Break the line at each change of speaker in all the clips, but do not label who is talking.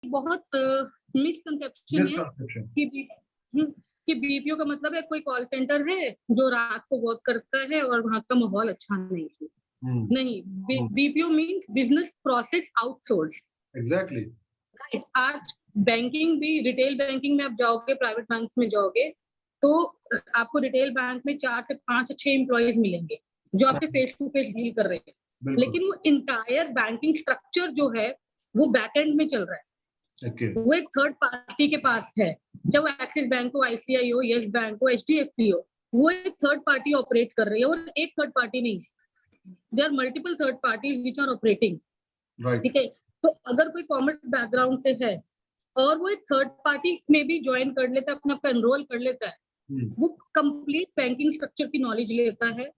बहुत मिसकंसेप्शन है कि बीपीओ का मतलब है कोई कॉल सेंटर है जो रात को वर्क करता है और वहाँ का माहौल अच्छा नहीं है। नहीं, BPO means business process outsource.
Exactly
right. आज बैंकिंग भी, रिटेल बैंकिंग में आप जाओगे, प्राइवेट बैंक में जाओगे तो आपको रिटेल बैंक में 4 से 5 अच्छे एम्प्लॉयज मिलेंगे जो आपके फेस टू फेस डील कर रहे हैं, लेकिन वो इंटायर बैंकिंग स्ट्रक्चर जो है वो बैकएंड में चल रहा है। वो एक थर्ड पार्टी के पास है। जब वो एक्सिस बैंक हो, आईसीआई हो, यस बैंक हो, एचडीएफसी हो, वो एक थर्ड पार्टी ऑपरेट कर रही है और एक थर्ड पार्टी नहीं है। There are multiple third parties which are operating. ठीक है, तो अगर कोई कॉमर्स बैकग्राउंड से है और वो एक थर्ड पार्टी में भी ज्वाइन कर लेता है, अपने आप एनरोल कर लेता है, वो कंप्लीट बैंकिंग स्ट्रक्चर की नॉलेज लेता है।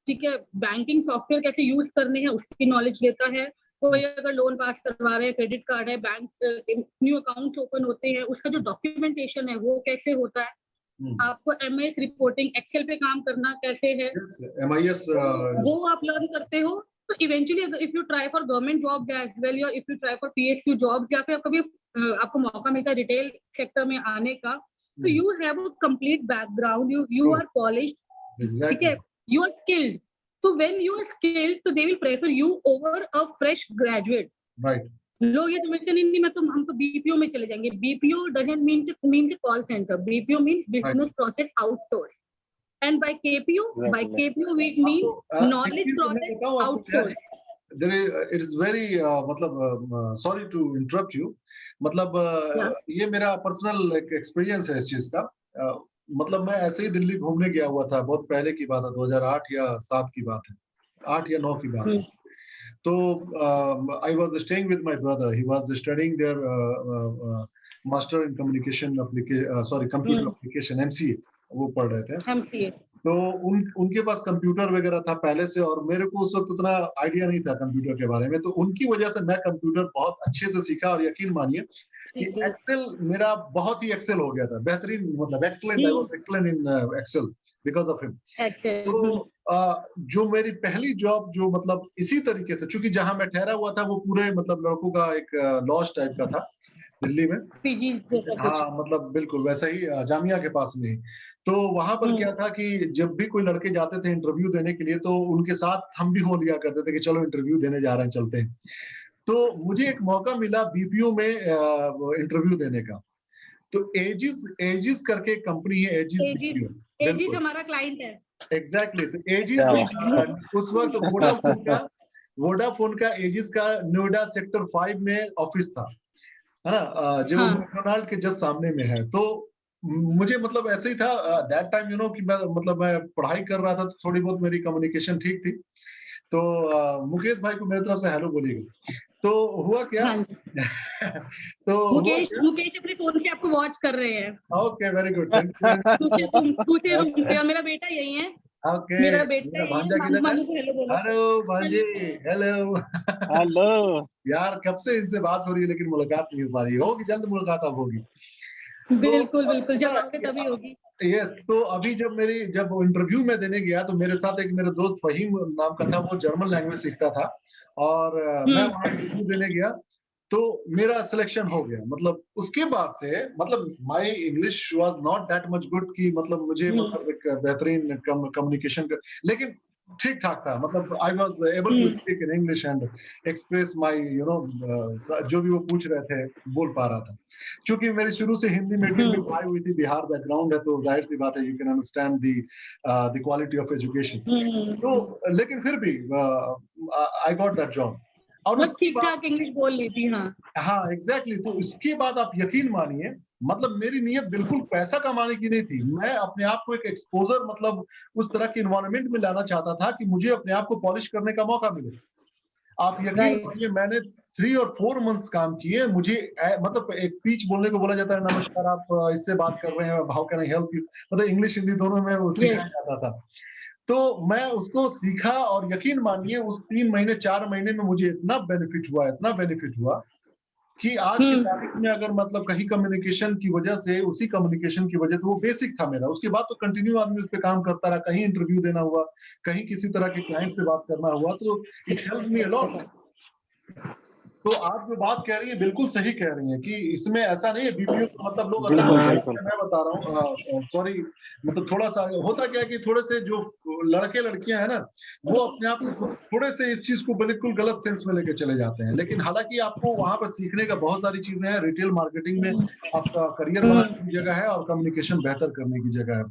ठीक है, बैंकिंग सॉफ्टवेयर कैसे यूज करने हैं उसकी नॉलेज लेता है। कोई अगर लोन पास करवा रहे हैं, क्रेडिट कार्ड है, बैंक न्यू अकाउंट्स ओपन होते हैं, उसका जो डॉक्यूमेंटेशन है वो कैसे होता है, आपको एमआईएस रिपोर्टिंग, एक्सेल पे काम करना कैसे है,
एमआईएस
वो आप लर्न करते हो। तो इवेंचुअली अगर if you try for government job as well, या if you try for PSU job, या फिर कभी आपको मौका मिलता है रिटेल सेक्टर में आने का, तो you have a complete background, you are polished. ठीक है, you are skilled. So when you are skilled, so they will prefer you over a fresh graduate.
Right.
लोग ये समझते नहीं, हम तो बीपीओ में चले जाएंगे। BPO doesn't mean call centre. BPO means business process outsource. And by KPO means knowledge process outsource.
It is very मतलब sorry to interrupt you. मतलब ये मेरा पर्सनल एक एक्सपीरियंस है इस चीज का। मतलब मैं ऐसे ही दिल्ली घूमने गया हुआ था, बहुत पहले की बात है, 2008 या 7 की बात है, 8 या 9 की बात है। तो I was staying with my brother, he was studying their master in communication computer application, MCA वो पढ़ रहे थे।
एमसीए।
तो उनके पास कंप्यूटर वगैरह था पहले से, और मेरे को उस वक्त उतना आइडिया नहीं था कंप्यूटर के बारे में, तो उनकी वजह से मैं कंप्यूटर बहुत अच्छे से सीखा। और यकीन मानिए कि एक्सेल मेरा बहुत ही एक्सेल हो गया था, बेहतरीन, मतलब excellent, I was excellent in excel because of him. तो जो मेरी पहली जॉब जो मतलब इसी तरीके से, चूंकि जहां मैं ठहरा हुआ था वो पूरे मतलब लड़कों का एक लॉज टाइप का था दिल्ली में,
पीजी जैसा कुछ।
हाँ, मतलब बिल्कुल वैसा ही, जामिया के पास में ही। तो वहां पर क्या था कि जब भी कोई लड़के जाते थे इंटरव्यू देने के लिए, तो उनके साथ हम भी हो लिया करते थे कि चलो इंटरव्यू देने जा रहे हैं, चलते हैं। तो मुझे एक मौका मिला बीपीओ में इंटरव्यू देने का। तो एजिस करके कंपनी है,
एजिस हमारा क्लाइंट है।
एग्जैक्टली। तो एजिस उस वक्त वोडाफोन का एजिस का नोएडा सेक्टर 5 में ऑफिस था, है ना, जो मैकडॉनल्ड के जस्ट सामने में है। तो मुझे मतलब ऐसे ही था दैट टाइम, यू नो, कि मैं पढ़ाई कर रहा था, तो थोड़ी बहुत मेरी कम्युनिकेशन ठीक थी। तो मुकेश भाई को मेरी तरफ से हेलो बोलिएगा। तो हुआ क्या तो
मुकेश अपने फोन से आपको वॉच कर रहे हैं।
Okay, very good, thank you.
दूसरे रूम से। मेरा बेटा यही है।
ओके,
मेरा बेटा
भांजा किधर है? हेलो भांजी, हेलो यार, कब से इनसे बात हो रही है लेकिन मुलाकात नहीं हो पा रही। होगी जल्द मुलाकात, अब होगी।
बिल्कुल बिल्कुल, जब आओगे तभी होगी।
यस। तो अभी जब इंटरव्यू में देने गया, तो मेरे साथ एक मेरा दोस्त फहीम नाम का था, वो जर्मन लैंग्वेज सीखता था, और मैं वहां इंटरव्यू देने गया, तो मेरा सिलेक्शन हो गया। मतलब उसके बाद से मतलब my English was not that much good कि मतलब मुझे मतलब एक बेहतरीन कम्युनिकेशन लेकिन ठीक ठाक था। मतलब I was able to speak in English and express my, you know, जो भी वो पूछ रहे थे बोल पा रहा था। क्योंकि मेरी शुरू से हिंदी मीडियम में पढ़ाई हुई थी, बिहार बैकग्राउंड है, तो जाहिर सी बात है, you can understand the quality of education. तो लेकिन फिर भी आई गॉट दैट जॉब, और
बस ठीक ठाक इंग्लिश बोल ली थी।
हाँ, एग्जैक्टली। तो इसके बाद आप यकीन मानिए, मतलब मेरी नीयत बिल्कुल पैसा कमाने की नहीं थी। मैं अपने आप को एक एक्सपोजर, मतलब उस तरह के इन्वायरमेंट में लाना चाहता था कि मुझे अपने आप को पॉलिश करने का मौका मिले। आप यकीन मानिए, मैंने 3 और 4 मंथ्स काम किए। मुझे मतलब एक स्पीच बोलने को बोला जाता है, नमस्कार, आप इससे बात कर रहे हैं, how can I help you, मतलब इंग्लिश हिंदी दोनों में वो सिखाया जाता था। तो मैं उसको सीखा, और यकीन मानिए उस 3 महीने 4 महीने में मुझे इतना बेनिफिट हुआ कि आज की तारीख में अगर मतलब कहीं कम्युनिकेशन की वजह से, उसी कम्युनिकेशन की वजह से, वो बेसिक था मेरा, उसके बाद तो कंटिन्यू आदमी उस पर काम करता रहा। कहीं इंटरव्यू देना हुआ, कहीं किसी तरह के क्लाइंट से बात करना हुआ, तो it help me a lot. तो आप जो बात कह रही है बिल्कुल सही कह रही हैं कि इसमें ऐसा नहीं है बीपीओ मतलब लोग मैं बता रहा हूँ सॉरी मतलब थोड़ा सा होता क्या है कि थोड़े से जो लड़के लड़कियां हैं ना वो अपने आप को थोड़े से इस चीज को बिल्कुल गलत सेंस में लेके चले जाते हैं, लेकिन हालांकि आपको वहां पर सीखने का बहुत सारी चीजें हैं। रिटेल मार्केटिंग में आपका करियर बनाने की जगह है और कम्युनिकेशन बेहतर करने की जगह है।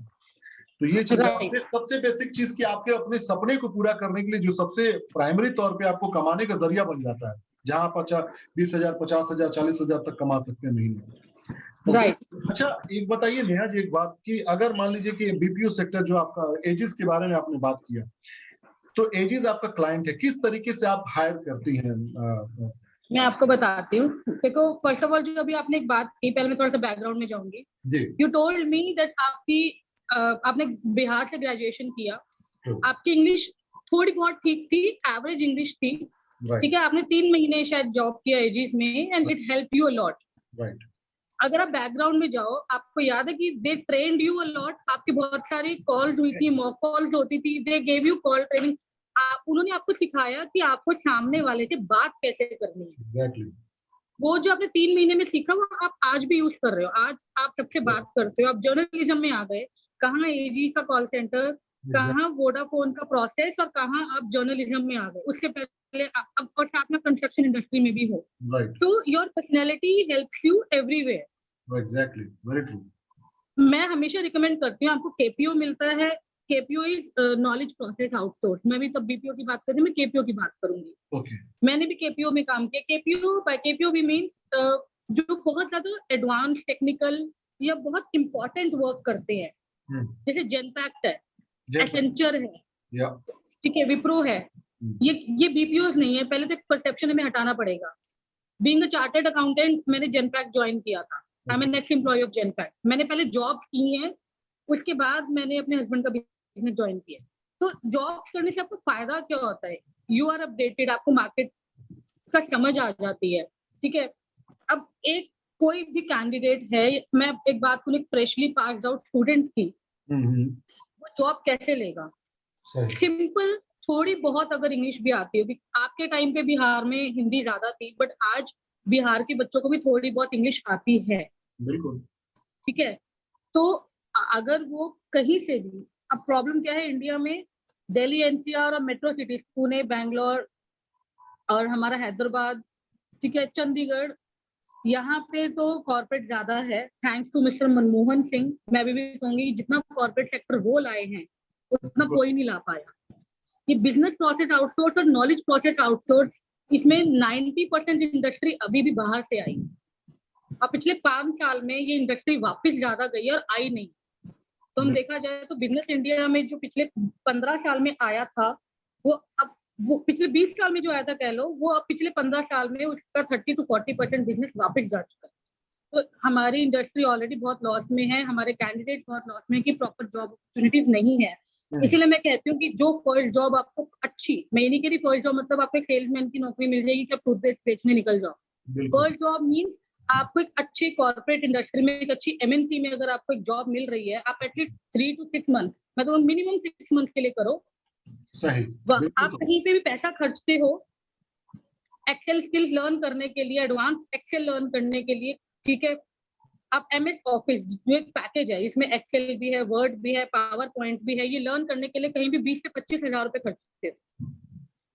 तो ये चीज
राइट।
सबसे बेसिक चीज कि आपके अपने सपने को पूरा करने के लिए जो सबसे प्राइमरी तौर पे आपको कमाने का जरिया बन जाता है, जहां आप 20,000 50,000 40,000 तक कमा सकते हैं महीने।
राइट।
अच्छा एक बताइए नेहा जी, एक बात कि अगर मान लीजिए कि बीपीओ सेक्टर जो आपका एजिस के बारे में आपने बात किया, तो एजिस आपका क्लाइंट है, किस तरीके से आप हायर करती हैं?
मैं आपको बताती हूँ। देखो फर्स्ट ऑफ ऑल जो अभी आपने एक बात की, पहले मैं थोड़ा सा बैकग्राउंड में जाऊंगी। यू टोल्ड मी दैट आपने बिहार से ग्रेजुएशन किया, आपकी इंग्लिश थोड़ी बहुत ठीक थी, एवरेज इंग्लिश थी, ठीक है। आपने 3 महीने शायद जॉब किया एजिस में and it help you a lot.
Right.
अगर आप बैकग्राउंड में जाओ, आपको याद है कि दे ट्रेन्ड यू अ लॉट, आपकी बहुत सारी कॉल्स हुई थी, मॉक कॉल्स होती थी, they gave you call training. उन्होंने आपको सिखाया कि आपको सामने वाले से बात कैसे करनी है।
Exactly.
वो जो आपने 3 महीने में सीखा वो आप आज भी यूज कर रहे हो। आज आप सबसे बात करते हो, आप जर्नलिज्म में आ गए, कहाँ एजी का कॉल सेंटर, कहाँ वोडाफोन का प्रोसेस, और कहाँ आप जर्नलिज्म में आ गए। उससे पहले आप और साथ में कंस्ट्रक्शन इंडस्ट्री में भी हो। तो your personality helps you everywhere.
Exactly, very true.
मैं हमेशा रिकमेंड करती हूँ, आपको केपीओ मिलता है। KPO is knowledge process outsource. मैं भी तब बीपीओ की बात करती हूँ, मैं केपीओ की बात करूंगी।
Okay.
मैंने भी केपीओ में काम किया। केपीओ बाय केपीओ भी मींस जो बहुत ज्यादा एडवांस टेक्निकल या बहुत इंपॉर्टेंट वर्क करते हैं, जैसे जेनपैक्ट है, एसेंचर है, ठीक है, विप्रो है। ये बीपीओ नहीं है। पहले तो परसेप्शन हमें हटाना पड़ेगा। बीइंग अ चार्टर्ड अकाउंटेंट, मैंने जेनपैक्ट ज्वाइन किया था। I am next employ of Genpact. मैंने पहले जॉब की है, उसके बाद मैंने अपने हस्बैंड का बिजनेस ज्वाइन किया। तो जॉब करने से आपको फायदा क्या होता है? यू आर अपडेटेड, आपको मार्केट का समझ आ जाती है, ठीक है। अब एक कोई भी कैंडिडेट है, मैं एक बात को एक फ्रेशली पास्ड आउट स्टूडेंट की, वो जॉब कैसे लेगा? सिंपल, थोड़ी बहुत अगर इंग्लिश भी आती होगी। आपके टाइम पे बिहार में हिंदी ज्यादा थी, बट आज बिहार के बच्चों को भी थोड़ी बहुत इंग्लिश आती है,
बिल्कुल,
ठीक है। तो अगर वो कहीं से भी, अब प्रॉब्लम क्या है इंडिया में, दिल्ली एनसीआर और मेट्रो सिटीज, पुणे, बैंगलोर और हमारा हैदराबाद, ठीक है, चंडीगढ़, यहाँ पे तो कॉर्पोरेट ज्यादा है। Thanks to mister Manmohan Singh. मैं भी कहूंगी जितना कॉर्पोरेट सेक्टर वो लाए हैं उतना कोई नहीं ला पाया। ये बिजनेस प्रोसेस आउटसोर्स और नॉलेज प्रोसेस आउटसोर्स, इसमें 90% इंडस्ट्री अभी भी बाहर से आई, और पिछले 5 साल में ये इंडस्ट्री वापस ज्यादा गई और आई नहीं। तो हम देखा जाए तो बिजनेस इंडिया में जो पिछले 15 साल में आया था, वो पिछले 20 साल में जो आया था कह लो, वो अब पिछले 15 साल में उसका 30 to 40% बिजनेस वापस जा चुका है। तो हमारी इंडस्ट्री ऑलरेडी बहुत लॉस में है, हमारे कैंडिडेट बहुत लॉस में है कि प्रॉपर जॉब अपॉर्चुनिटीज नहीं है। इसीलिए मैं कहती हूँ कि जो फर्स्ट जॉब आपको अच्छी, मैं नहीं कह रही फर्स्ट जॉब मतलब आपको एक सेल्समैन की नौकरी मिल जाएगी कि आप टूथपेस्ट बेचने निकल जाओ। फर्स्ट जॉब मीन्स आपको एक अच्छी कॉर्पोरेट इंडस्ट्री में, एक अच्छी एमएनसी में अगर आपको एक जॉब मिल रही है, आप एटलीस्ट 3 to 6 मंथ, मतलब मिनिमम 6 मंथ के लिए करो।
सही।
आप कहीं पे भी पैसा खर्चते हो एक्सेल स्किल्स लर्न करने के लिए, एडवांस एक्सेल लर्न करने के लिए, ठीक है। आप एमएस ऑफिस जो एक पैकेज है, इसमें एक्सेल भी है, वर्ड भी है, पावर पॉइंट भी है, ये लर्न करने के लिए कहीं भी 20 से 25 हजार रुपए खर्चते हो।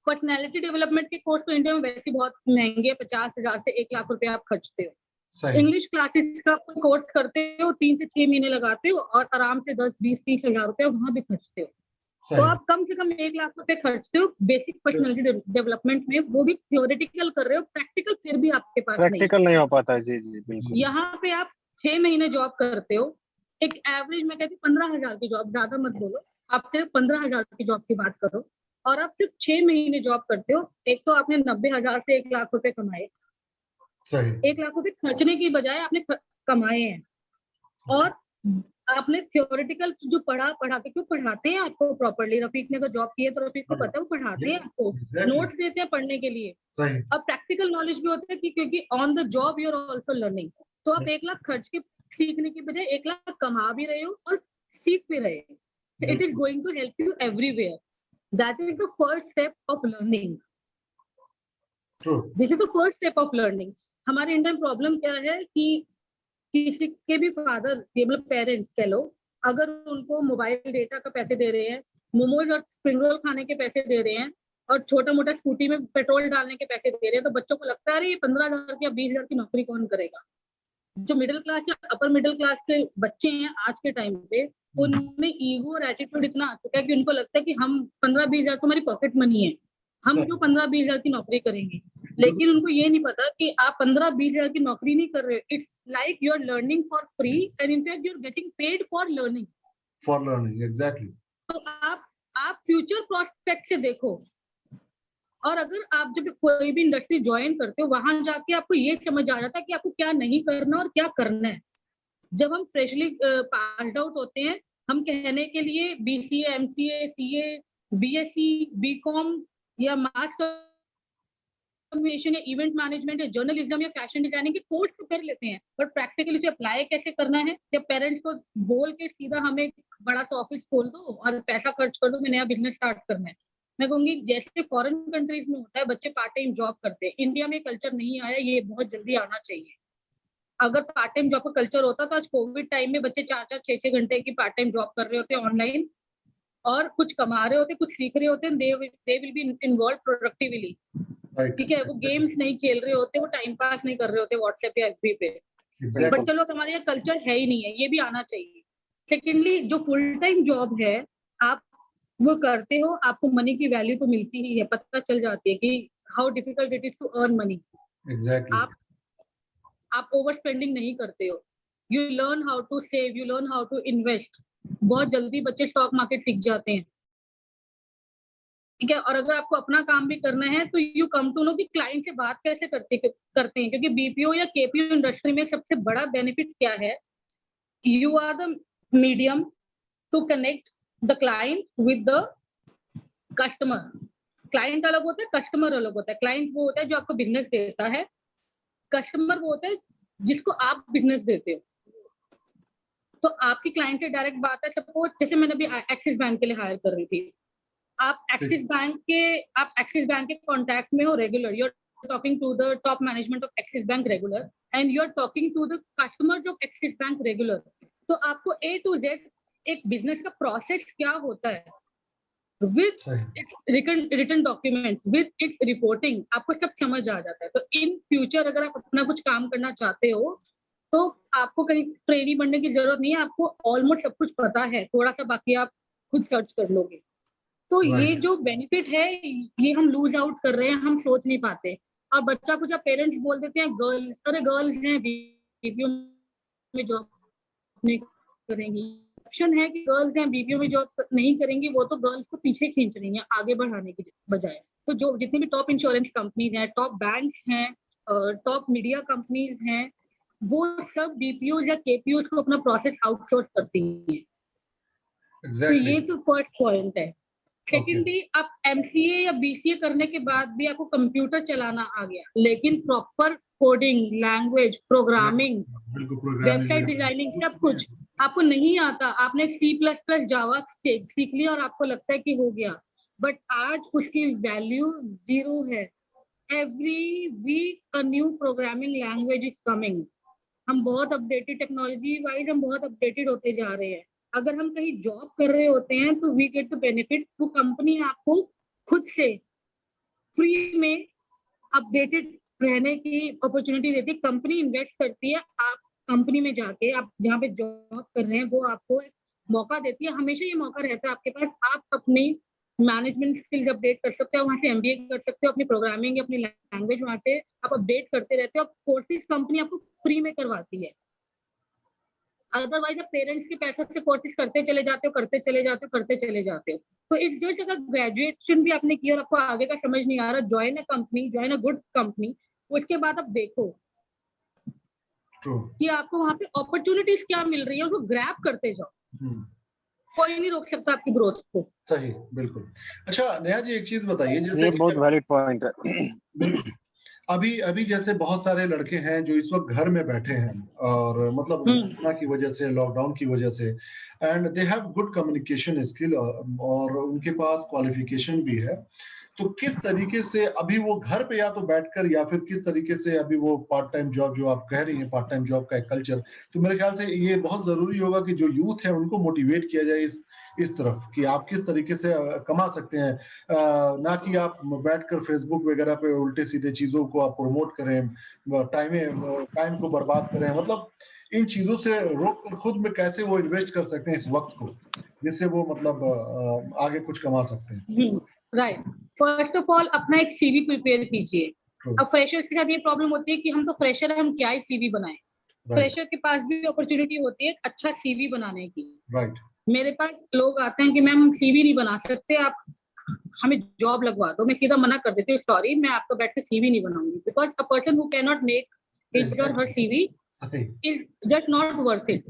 पर्सनैलिटी डेवलपमेंट के कोर्स तो इंडिया में वैसे बहुत महंगे, 50,000 से 1 लाख रुपए आप खर्चते हो। इंग्लिश क्लासेस का कोर्स करते हो, 3 से 6 महीने लगाते हो और आराम से 10, 20, 30 हजार रुपए वहां भी खर्चते हो। तो आप कम से कम 1 लाख रुपए खर्चते हो बेसिक पर्सनैलिटी डेवलपमेंट में, वो भी थियोरेटिकल कर रहे हो, प्रैक्टिकल फिर भी आपके पास
प्रैक्टिकल नहीं हो पाता है। जी जी बिल्कुल।
यहाँ पे आप 6 महीने जॉब करते हो, एक एवरेज मैं कहती हूँ 15,000 की जॉब, ज्यादा मत बोलो, आप सिर्फ 15,000 की जॉब की बात करो, और आप सिर्फ 6 महीने जॉब करते हो। एक तो आपने 90,000 से 1 लाख रुपए कमाए, 1 लाख रुपए खर्चने की बजाय आपने कमाए हैं। और आपने थियोरेटिकल जो पढ़ाते, क्यों पढ़ाते हैं आपको प्रॉपर्ली? रफीक ने अगर जॉब की है तो रफीक को पता है, वो पढ़ाते हैं आपको, नोट्स देते हैं पढ़ने के लिए। अब प्रैक्टिकल नॉलेज भी होता है कि क्योंकि on the job you are also learning. तो आप 1 लाख खर्च के सीखने की बजाय 1 लाख कमा भी रहे हो और सीख भी रहे हो। It is going to help you everywhere. That is the first step of learning.
True.
This is the first step of learning. हमारे इंडिया में प्रॉब्लम क्या है कि किसी के भी फादर, मतलब पेरेंट्स कह लो, अगर उनको मोबाइल डेटा का पैसे दे रहे हैं, मोमोज और स्प्रिंग रोल खाने के पैसे दे रहे हैं, और छोटा मोटा स्कूटी में पेट्रोल डालने के पैसे दे रहे हैं, तो बच्चों को लगता है अरे ये 15,000 की या 20,000 की नौकरी कौन करेगा। जो मिडिल क्लास या अपर मिडिल क्लास के बच्चे हैं आज के टाइम पे, उनमें ईगो और एटीट्यूड इतना आ चुका है कि उनको लगता है कि हम 15-20,000 तो हमारी पॉकेट मनी है, हम क्यों 15-20,000 की नौकरी करेंगे। लेकिन उनको ये नहीं पता कि आप 15-20,000 की नौकरी नहीं कर रहे हो। It's like you are learning for free and in fact you are getting paid for learning.
For learning, exactly.
तो आप फ्यूचर प्रोस्पेक्ट से देखो। और अगर आप जब कोई भी इंडस्ट्री ज्वाइन करते हो, वहां जाके आपको ये समझ आ जाता है कि आपको क्या नहीं करना और क्या करना है। जब हम फ्रेशली पास्ड आउट होते हैं, हम कहने के लिए BCA, MCA, CA, BSc, BCom या मास कम्युनिकेशन या इवेंट मैनेजमेंट या जर्नलिज्म या फैशन डिजाइनिंग के कोर्स तो कर लेते हैं, पर प्रैक्टिकली उसे अप्लाई कैसे करना है। या पेरेंट्स को बोल के सीधा हमें बड़ा सा ऑफिस खोल दो और पैसा खर्च कर दो, मैं नया बिजनेस स्टार्ट करना है। मैं कहूंगी जैसे फॉरेन कंट्रीज में होता है, बच्चे पार्ट टाइम जॉब करते हैं, इंडिया में कल्चर नहीं आया, ये बहुत जल्दी आना चाहिए। अगर पार्ट टाइम जॉब का कल्चर होता तो आज कोविड टाइम में बच्चे 4-4, 6-6 घंटे की पार्ट टाइम जॉब कर रहे होते ऑनलाइन, और कुछ कमा रहे होते, कुछ सीख रहे होते, they will be involve productively. ठीक है, वो गेम्स नहीं खेल रहे होते, वो टाइम पास नहीं कर रहे होते व्हाट्सएप या एफबी पे। बट चलो हमारे यहाँ कल्चर है ही नहीं है, ये भी आना चाहिए। सेकेंडली, जो फुल टाइम जॉब है, आप वो करते हो, आपको मनी की वैल्यू तो मिलती ही है, पता चल जाती है कि how difficult it is to earn money.
Exactly.
आप ओवर स्पेंडिंग नहीं करते हो, you learn how to save, you learn how to invest. बहुत जल्दी बच्चे स्टॉक मार्केट सीख जाते हैं। ठीक है, और अगर आपको अपना काम भी करना है तो यू कम टू नो कि क्लाइंट से बात कैसे करते हैं, क्योंकि BPO या KPO इंडस्ट्री में सबसे बड़ा बेनिफिट क्या है, you are the medium to connect the client with the customer. Client अलग होता है, कस्टमर अलग होता है। क्लाइंट वो होता है जो आपको बिजनेस देता है, कस्टमर वो होता है जिसको आप बिजनेस देते हो। तो आपकी क्लाइंट से डायरेक्ट बात है। सपोज जैसे मैंने अभी एक्सिस बैंक के लिए हायर कर रही थी, आप एक्सिस बैंक के कांटेक्ट में हो regular, you are talking to the top management of Axis Bank regular, and you are talking to the customers of Axis Bank regular. तो आपको A to Z एक बिजनेस का प्रोसेस क्या होता है, with its written documents, with its reporting, आपको सब समझ आ जाता है। तो इन फ्यूचर अगर आप अपना कुछ काम करना चाहते हो तो आपको कहीं ट्रेनिंग बनने की जरूरत नहीं है, आपको ऑलमोस्ट सब कुछ पता है, थोड़ा सा बाकी आप खुद सर्च कर लोगे। तो ये जो बेनिफिट है, ये हम लूज आउट कर रहे हैं, हम सोच नहीं पाते। और बच्चा कुछ पेरेंट्स बोल देते हैं गर्ल्स, अरे गर्ल्स हैं BPO में जॉब नहीं करेंगी। ऑप्शन है कि गर्ल्स हैं BPO में जॉब नहीं करेंगी, वो तो गर्ल्स को पीछे खींच रही हैं आगे बढ़ाने की बजाय। तो जो जितनी भी टॉप इंश्योरेंस कंपनीज हैं, टॉप बैंक्स हैं, टॉप मीडिया कंपनीज हैं, वो सब BPO या KPO को अपना प्रोसेस आउटसोर्स करती हैं। तो ये तो फर्स्ट पॉइंट है। सेकेंडली, आप MCA या BCA करने के बाद भी आपको कंप्यूटर चलाना आ गया, लेकिन proper coding, language, programming, website designing, सब कुछ आपको नहीं आता। आपने C++, जावा सीख लिया और आपको लगता है कि हो गया, बट आज उसकी वैल्यू 0 है। Every week a new programming language is coming. हम बहुत अपडेटेड, टेक्नोलॉजी वाइज हम बहुत अपडेटेड होते जा रहे हैं। अगर हम कहीं जॉब कर रहे होते हैं तो वी गेट द बेनिफिट, वो कंपनी आपको खुद से फ्री में अपडेटेड रहने की अपॉर्चुनिटी देती है। कंपनी इन्वेस्ट करती है, आप कंपनी में जाके, आप जहाँ पे जॉब कर रहे हैं वो आपको एक मौका देती है। हमेशा ये मौका रहता है आपके पास, आप अपनी मैनेजमेंट स्किल्स अपडेट कर सकते हो, वहां से MBA कर सकते हो, अपनी प्रोग्रामिंग या अपनी लैंग्वेज वहां से आप अपडेट करते रहते हो। कोर्सेज कंपनी आपको फ्री में करवाती है। अदरवाइज आप पेरेंट्स के पैसे से कोर्सेज करते चले जाते हो। तो इट्स जस्ट, अगर ग्रेजुएशन भी आपने की और आपको आगे का समझ नहीं आ रहा, ज्वाइन अ गुड कंपनी, उसके बाद आप देखो कि आपको वहां पे अपॉर्चुनिटीज क्या मिल रही है, उसको ग्रैब करते जाओ। कोई नहीं रोक सकता आपकी ग्रोथ को।
सही, बिल्कुल। अच्छा नेहा जी, एक चीज बताइए, जैसे
ये बहुत वैलिड पॉइंट है।
बिल्कुल, अभी जैसे बहुत सारे लड़के हैं जो इस वक्त घर में बैठे हैं, और मतलब कोरोना की वजह से, लॉकडाउन की वजह से, and they have good communication skill और उनके पास क्वालिफिकेशन भी है। तो किस तरीके से अभी वो घर पे या तो बैठकर या फिर किस तरीके से अभी वो पार्ट टाइम जॉब जो आप कह रही हैं, पार्ट टाइम जॉब का एक कल्चर, तो मेरे ख्याल से ये बहुत जरूरी होगा कि जो यूथ है उनको मोटिवेट किया जाए इस तरफ कि आप किस तरीके से कमा सकते हैं, ना कि आप बैठकर फेसबुक वगैरह पे उल्टे सीधे चीजों को आप प्रमोट करें, टाइम को बर्बाद करें। मतलब इन चीजों से रोक कर खुद में कैसे वो इन्वेस्ट कर सकते हैं इस वक्त को, जिससे वो मतलब आगे कुछ कमा सकते हैं।
राइट। फर्स्ट ऑफ ऑल अपना एक सीवी प्रिपेयर कीजिए। अब फ्रेशर्स के साथ ये प्रॉब्लम होती है कि हम तो फ्रेशर है, हम क्या ही सीवी बनाएं। फ्रेशर के पास भी अपॉर्चुनिटी होती है अच्छा सीवी बनाने की।
राइट।
मेरे पास लोग आते हैं कि मैम हम सीवी नहीं बना सकते, आप हमें जॉब लगवा दो। मैं सीधा मना कर देती हूँ, सॉरी मैं आपका बैठ के सीवी नहीं बनाऊंगी, because a person who can not make his or her CV is just not worth it.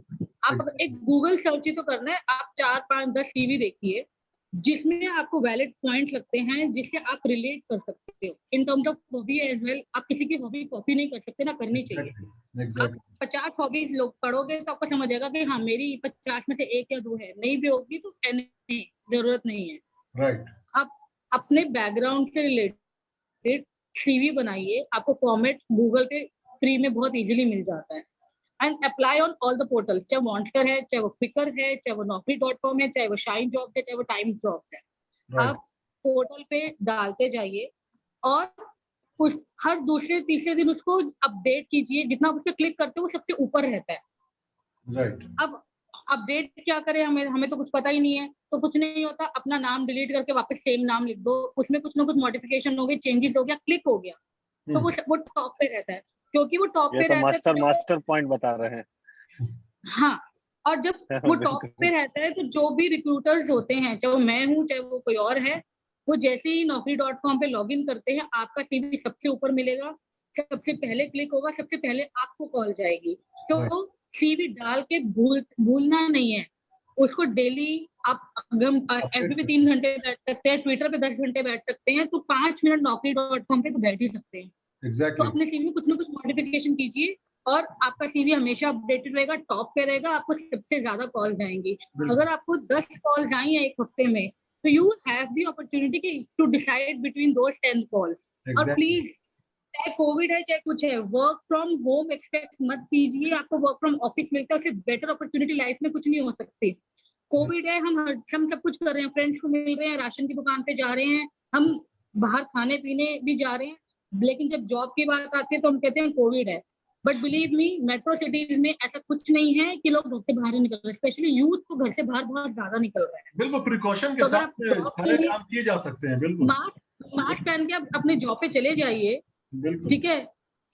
आप एक गूगल सर्च ही तो करना है, आप 4, 5, 10 सीवी देखिए जिसमें आपको वैलिड पॉइंट्स लगते हैं, जिससे आप रिलेट कर सकते हो in terms of hobby as well. आप किसी की हॉबी कॉपी नहीं कर सकते, ना करनी चाहिए। आप 50 हॉबीज लोग पढ़ोगे तो आपको समझ आएगा कि हाँ मेरी 50 में से 1 या 2 है, नहीं भी होगी तो नहीं, जरूरत नहीं है।
राइट।
आप अपने बैकग्राउंड से रिलेटेड सीवी बनाइए, आपको फॉर्मेट गूगल पे फ्री में बहुत इजीली मिल जाता है। And apply on all the portals, चाहे मॉन्स्टर है, चाहे वो क्विकर है, चाहे वो naukri.com है, चाहे वो शाइन जॉब्स है, चाहे वो टाइम जॉब्स है। आप पोर्टल पे डालते जाइए और हर दूसरे तीसरे दिन उसको अपडेट कीजिए। जितना उस पर क्लिक करते हो वो सबसे ऊपर रहता है।
राइट।
अब अपडेट क्या करें, हमें तो कुछ पता ही नहीं है, तो कुछ नहीं होता, अपना नाम डिलीट करके वापस सेम नाम लिख दो, उसमें कुछ ना कुछ मॉडिफिकेशन हो गई, चेंजेस हो गया, क्लिक हो गया, तो वो टॉप पे रहता है। क्योंकि वो टॉप पे रहता है,
मास्टर पॉइंट बता रहे हैं।
हाँ, और जब वो टॉप पे रहता है तो जो भी रिक्रूटर्स होते हैं, चाहे वो मैं हूँ चाहे वो कोई और है, वो जैसे ही naukri.com पे लॉगिन करते हैं आपका सीवी सबसे ऊपर मिलेगा, सबसे पहले क्लिक होगा, सबसे पहले आपको कॉल जाएगी। तो सीवी डाल के भूलना नहीं है उसको। डेली आप एफबी पे 3 घंटे बैठ सकते हैं, ट्विटर पे 10 घंटे बैठ सकते हैं, तो 5 मिनट naukri.com पे तो बैठ ही सकते हैं।
Exactly.
तो अपने सीवी में कुछ ना कुछ मॉडिफिकेशन कीजिए और आपका सीवी हमेशा अपडेटेड रहेगा, टॉप पे रहेगा, आपको सबसे ज्यादा कॉल्स आएंगी। अगर आपको 10 कॉल्स आई हैं एक हफ्ते में, तो you have the opportunity to decide between those 10 calls. और प्लीज, चाहे कोविड है चाहे कुछ है, वर्क फ्रॉम होम एक्सपेक्ट मत कीजिए। आपको वर्क फ्रॉम ऑफिस मिलता है, उससे बेटर अपॉर्चुनिटी लाइफ में कुछ नहीं हो सकती। कोविड है, हम सब कुछ कर रहे हैं, फ्रेंड्स को मिल रहे हैं, राशन की दुकान पे जा रहे हैं, हम बाहर खाने पीने भी जा रहे हैं, लेकिन जब जॉब की बात आती है तो हम कहते हैं कोविड है। But believe me, metro cities में ऐसा कुछ नहीं है कि लोग घर से बाहर नहीं निकल रहे, स्पेशली यूथ को घर से बाहर बहुत ज्यादा निकल रहे हैं।
बिल्कुल प्रिकॉशन के साथ सारे काम किए जा सकते हैं। बिल्कुल
मास्क पहन के आप अपने जॉब पे चले जाइए, ठीक है,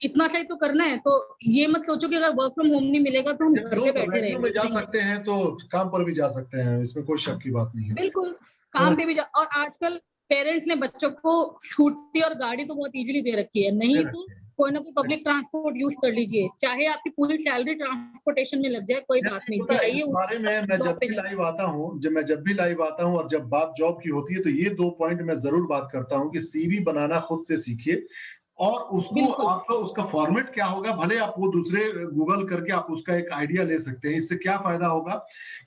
इतना सही तो करना है। तो ये मत सोचो कि अगर वर्क फ्रॉम होम नहीं मिलेगा तो हम घर पे बैठे रहेंगे।
में जा सकते हैं तो काम पर भी जा सकते हैं, इसमें कोई शक की बात नहीं है।
बिल्कुल, काम पे भी जा। और आजकल पेरेंट्स ने बच्चों को स्कूटी और गाड़ी तो बहुत इजीली दे रखी है, नहीं तो कोई ना कोई पब्लिक ट्रांसपोर्ट यूज कर लीजिए, चाहे आपकी पूरी सैलरी ट्रांसपोर्टेशन में लग जाए, कोई बात नहीं।
इस बारे में मैं जब भी लाइव आता हूँ और जब बात जॉब की होती है तो ये 2 पॉइंट मैं जरूर बात करता हूँ कि सीवी बनाना खुद से सीखिए और उसको आपका उसका फॉर्मेट क्या होगा, भले आप वो दूसरे गूगल करके आप उसका एक आइडिया ले सकते हैं। इससे क्या फायदा होगा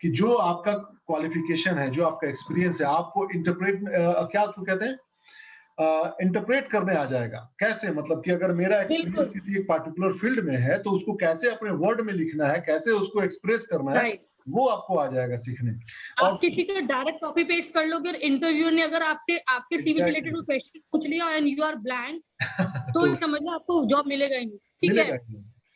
कि जो आपका क्वालिफिकेशन है, जो आपका एक्सपीरियंस है, आपको इंटरप्रेट क्या उसको कहते हैं, इंटरप्रेट करने आ जाएगा। कैसे, मतलब कि अगर मेरा एक्सपीरियंस किसी एक पार्टिकुलर फील्ड में है तो उसको कैसे अपने वर्ड में लिखना है, कैसे उसको एक्सप्रेस करना है, वो आपको आ जाएगा सीखने।
और आप किसी का डायरेक्ट कॉपी पेस्ट कर लोगे और इंटरव्यू ने अगर आपके सीवी से रिलेटेड क्वेश्चन पूछ लिया एंड यू आर ब्लैंक, तो समझ लो आपको जॉब मिलेगा ही नहीं। ठीक है,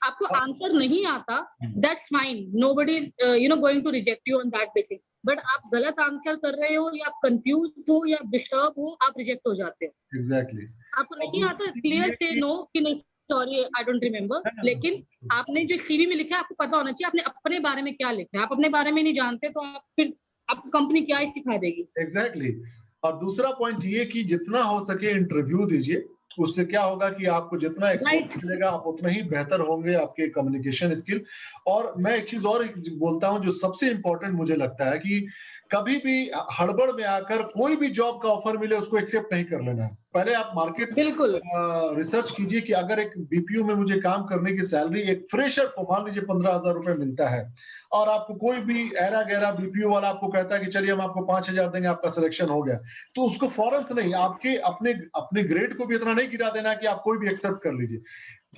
आपको आंसर नहीं आता, that's fine, nobody is going to reject you on that basis. But आप गलत आंसर कर रहे हो या आप कंफ्यूज हो या डिस्टर्ब हो, आप रिजेक्ट हो जाते हो।
एग्जैक्टली।
आपको नहीं आता, क्लियर से नो कि नहीं सॉरी आई डोंट रिमेम्बर, लेकिन आपने जो सीवी में लिखा है आपको पता होना चाहिए आपने अपने बारे में क्या लिखा है। आप अपने बारे में नहीं जानते तो आप फिर आपको कंपनी क्या ही सिखा देगी।
एग्जैक्टली। और दूसरा पॉइंट ये कि जितना हो सके इंटरव्यू दीजिए, उससे क्या होगा कि आपको जितना एक्सपोजर मिलेगा आप उतना ही बेहतर होंगे आपके कम्युनिकेशन स्किल। और मैं एक चीज और बोलता हूं जो सबसे इंपॉर्टेंट मुझे लगता है कि कभी भी हड़बड़ में आकर कोई भी जॉब का ऑफर मिले उसको एक्सेप्ट नहीं कर लेना है। पहले आप मार्केट
बिल्कुल
रिसर्च कीजिए कि अगर एक बीपीओ में मुझे काम करने की सैलरी एक फ्रेशर को मान लीजिए 15,000 रुपए मिलता है, और आपको कोई भी ऐरा गैरा बीपीओ वाला आपको कहता है कि चलिए हम आपको 5,000 देंगे, आपका सिलेक्शन हो गया, तो उसको फौरन से नहीं, आपके अपने ग्रेड को भी इतना नहीं गिरा देना कि आप कोई भी एक्सेप्ट कर लीजिए।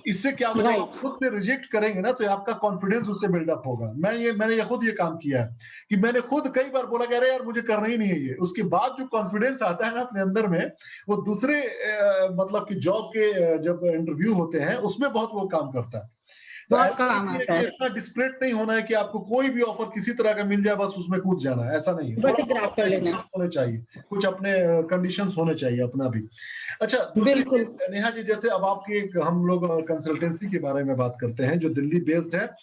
इससे क्या होगा, जब आप खुद से रिजेक्ट करेंगे ना तो आपका कॉन्फिडेंस उससे बिल्डअप होगा। मैंने खुद ये काम किया है कि मैंने खुद कई बार बोला कि अरे यार मुझे करना ही नहीं है ये, उसके बाद जो कॉन्फिडेंस आता है ना अपने अंदर में, वो दूसरे मतलब कि जॉब के जब इंटरव्यू होते हैं उसमें बहुत वो काम करता है। तो इतना डिस्परेट नहीं होना है कि आपको कोई भी ऑफर किसी तरह का मिल जाए बस उसमें कूद जाना है, ऐसा नहीं है। होने चाहिए, कुछ अपने कंडीशंस होने चाहिए अपना भी। अच्छा, दूसरी चीज नेहा जी, जैसे अब आपके हम लोग कंसल्टेंसी के बारे में बात करते हैं जो दिल्ली बेस्ड है,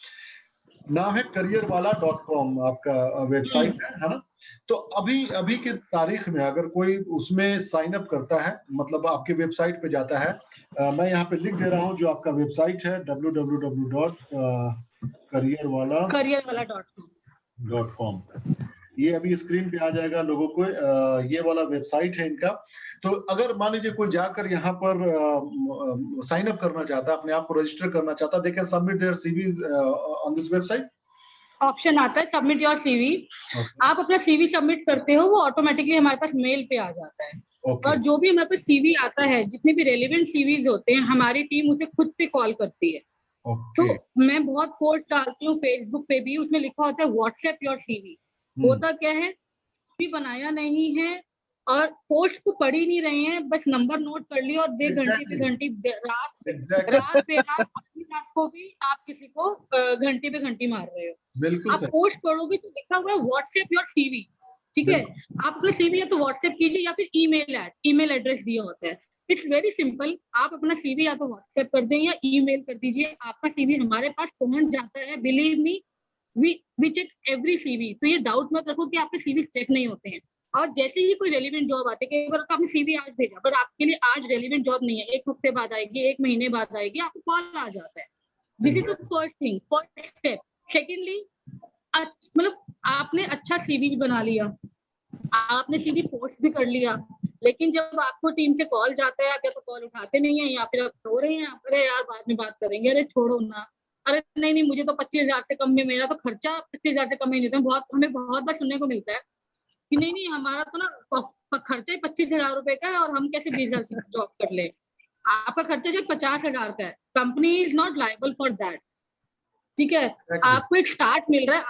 नाम है careerwala.com आपका वेबसाइट है ना? तो अभी के तारीख में अगर कोई उसमें साइन अप करता है, मतलब आपके वेबसाइट पे जाता है, मैं यहाँ पे लिख दे रहा हूँ जो आपका वेबसाइट है www.careerwala.com। ये अभी स्क्रीन पे आ जाएगा लोगों को, ये वाला वेबसाइट है इनका। तो अगर मान लीजिए कोई जाकर यहाँ पर साइन अप करना चाहता है, अपने आप को रजिस्टर करना चाहता है, they can submit there CV on this website.
Option आता है सबमिट योर सीवी। आप अपना सीवी सबमिट करते हो, वो ऑटोमेटिकली हमारे पास मेल पे आ जाता है। और जो भी हमारे पास सीवी आता है, जितने भी रेलेवेंट सीवीज होते हैं, हमारी टीम उसे खुद से कॉल करती है। तो मैं बहुत पोस्ट डालती हूँ फेसबुक पे भी, उसमें लिखा होता है व्हाट्सएप योर सीवी। होता क्या है, सीवी बनाया नहीं है और पोस्ट को पढ़ ही नहीं रहे हैं, बस नंबर नोट कर लिया और घंटे पे घंटे रात अपनी रात को भी आप किसी को घंटे पे घंटी मार रहे हो। आप पोस्ट पढ़ोगे तो लिखा हुआ है व्हाट्सएप योर सीवी, ठीक है। आप अपना सीवी या तो व्हाट्सएप कीजिए या फिर ईमेल एड्रेस दिया होता है। इट्स वेरी सिंपल, आप अपना सीवी या तो व्हाट्सएप कर दें या ईमेल कर दीजिए, आपका सीवी हमारे पास पहुंच जाता है। Believe me, we check every CV. तो ये डाउट मत रखो कि आपके सीवी चेक नहीं होते हैं। और जैसे ही कोई रेलिवेंट जॉब आती है, कई बार तो आपने सीवी आज भेजा पर आपके लिए आज रेलिवेंट जॉब नहीं है, 1 हफ्ते बाद आएगी, 1 महीने बाद आएगी, आपको कॉल आ जाता है। This is the first thing, first step. Secondly, मतलब आपने अच्छा सीवी भी बना लिया, आपने सीवी पोस्ट भी कर लिया, लेकिन जब आपको टीम से कॉल जाता है, आप या तो कॉल उठाते नहीं है या फिर आप सो रहे हैं, अरे यार बाद में बात करेंगे, अरे छोड़ो ना, अरे नहीं मुझे तो 25,000 से कम में, मेरा तो खर्चा 25,000 से कम में नहीं होता। हमें बहुत बार सुनने को मिलता है कि नहीं हमारा तो ना खर्चा ही 25,000 रुपए का है और हम कैसे 20,000 की जॉब कर ले। आपका खर्चा जो 50,000 का है, company is not liable for that, ठीक है। आपको एक स्टार्ट मिल रहा है,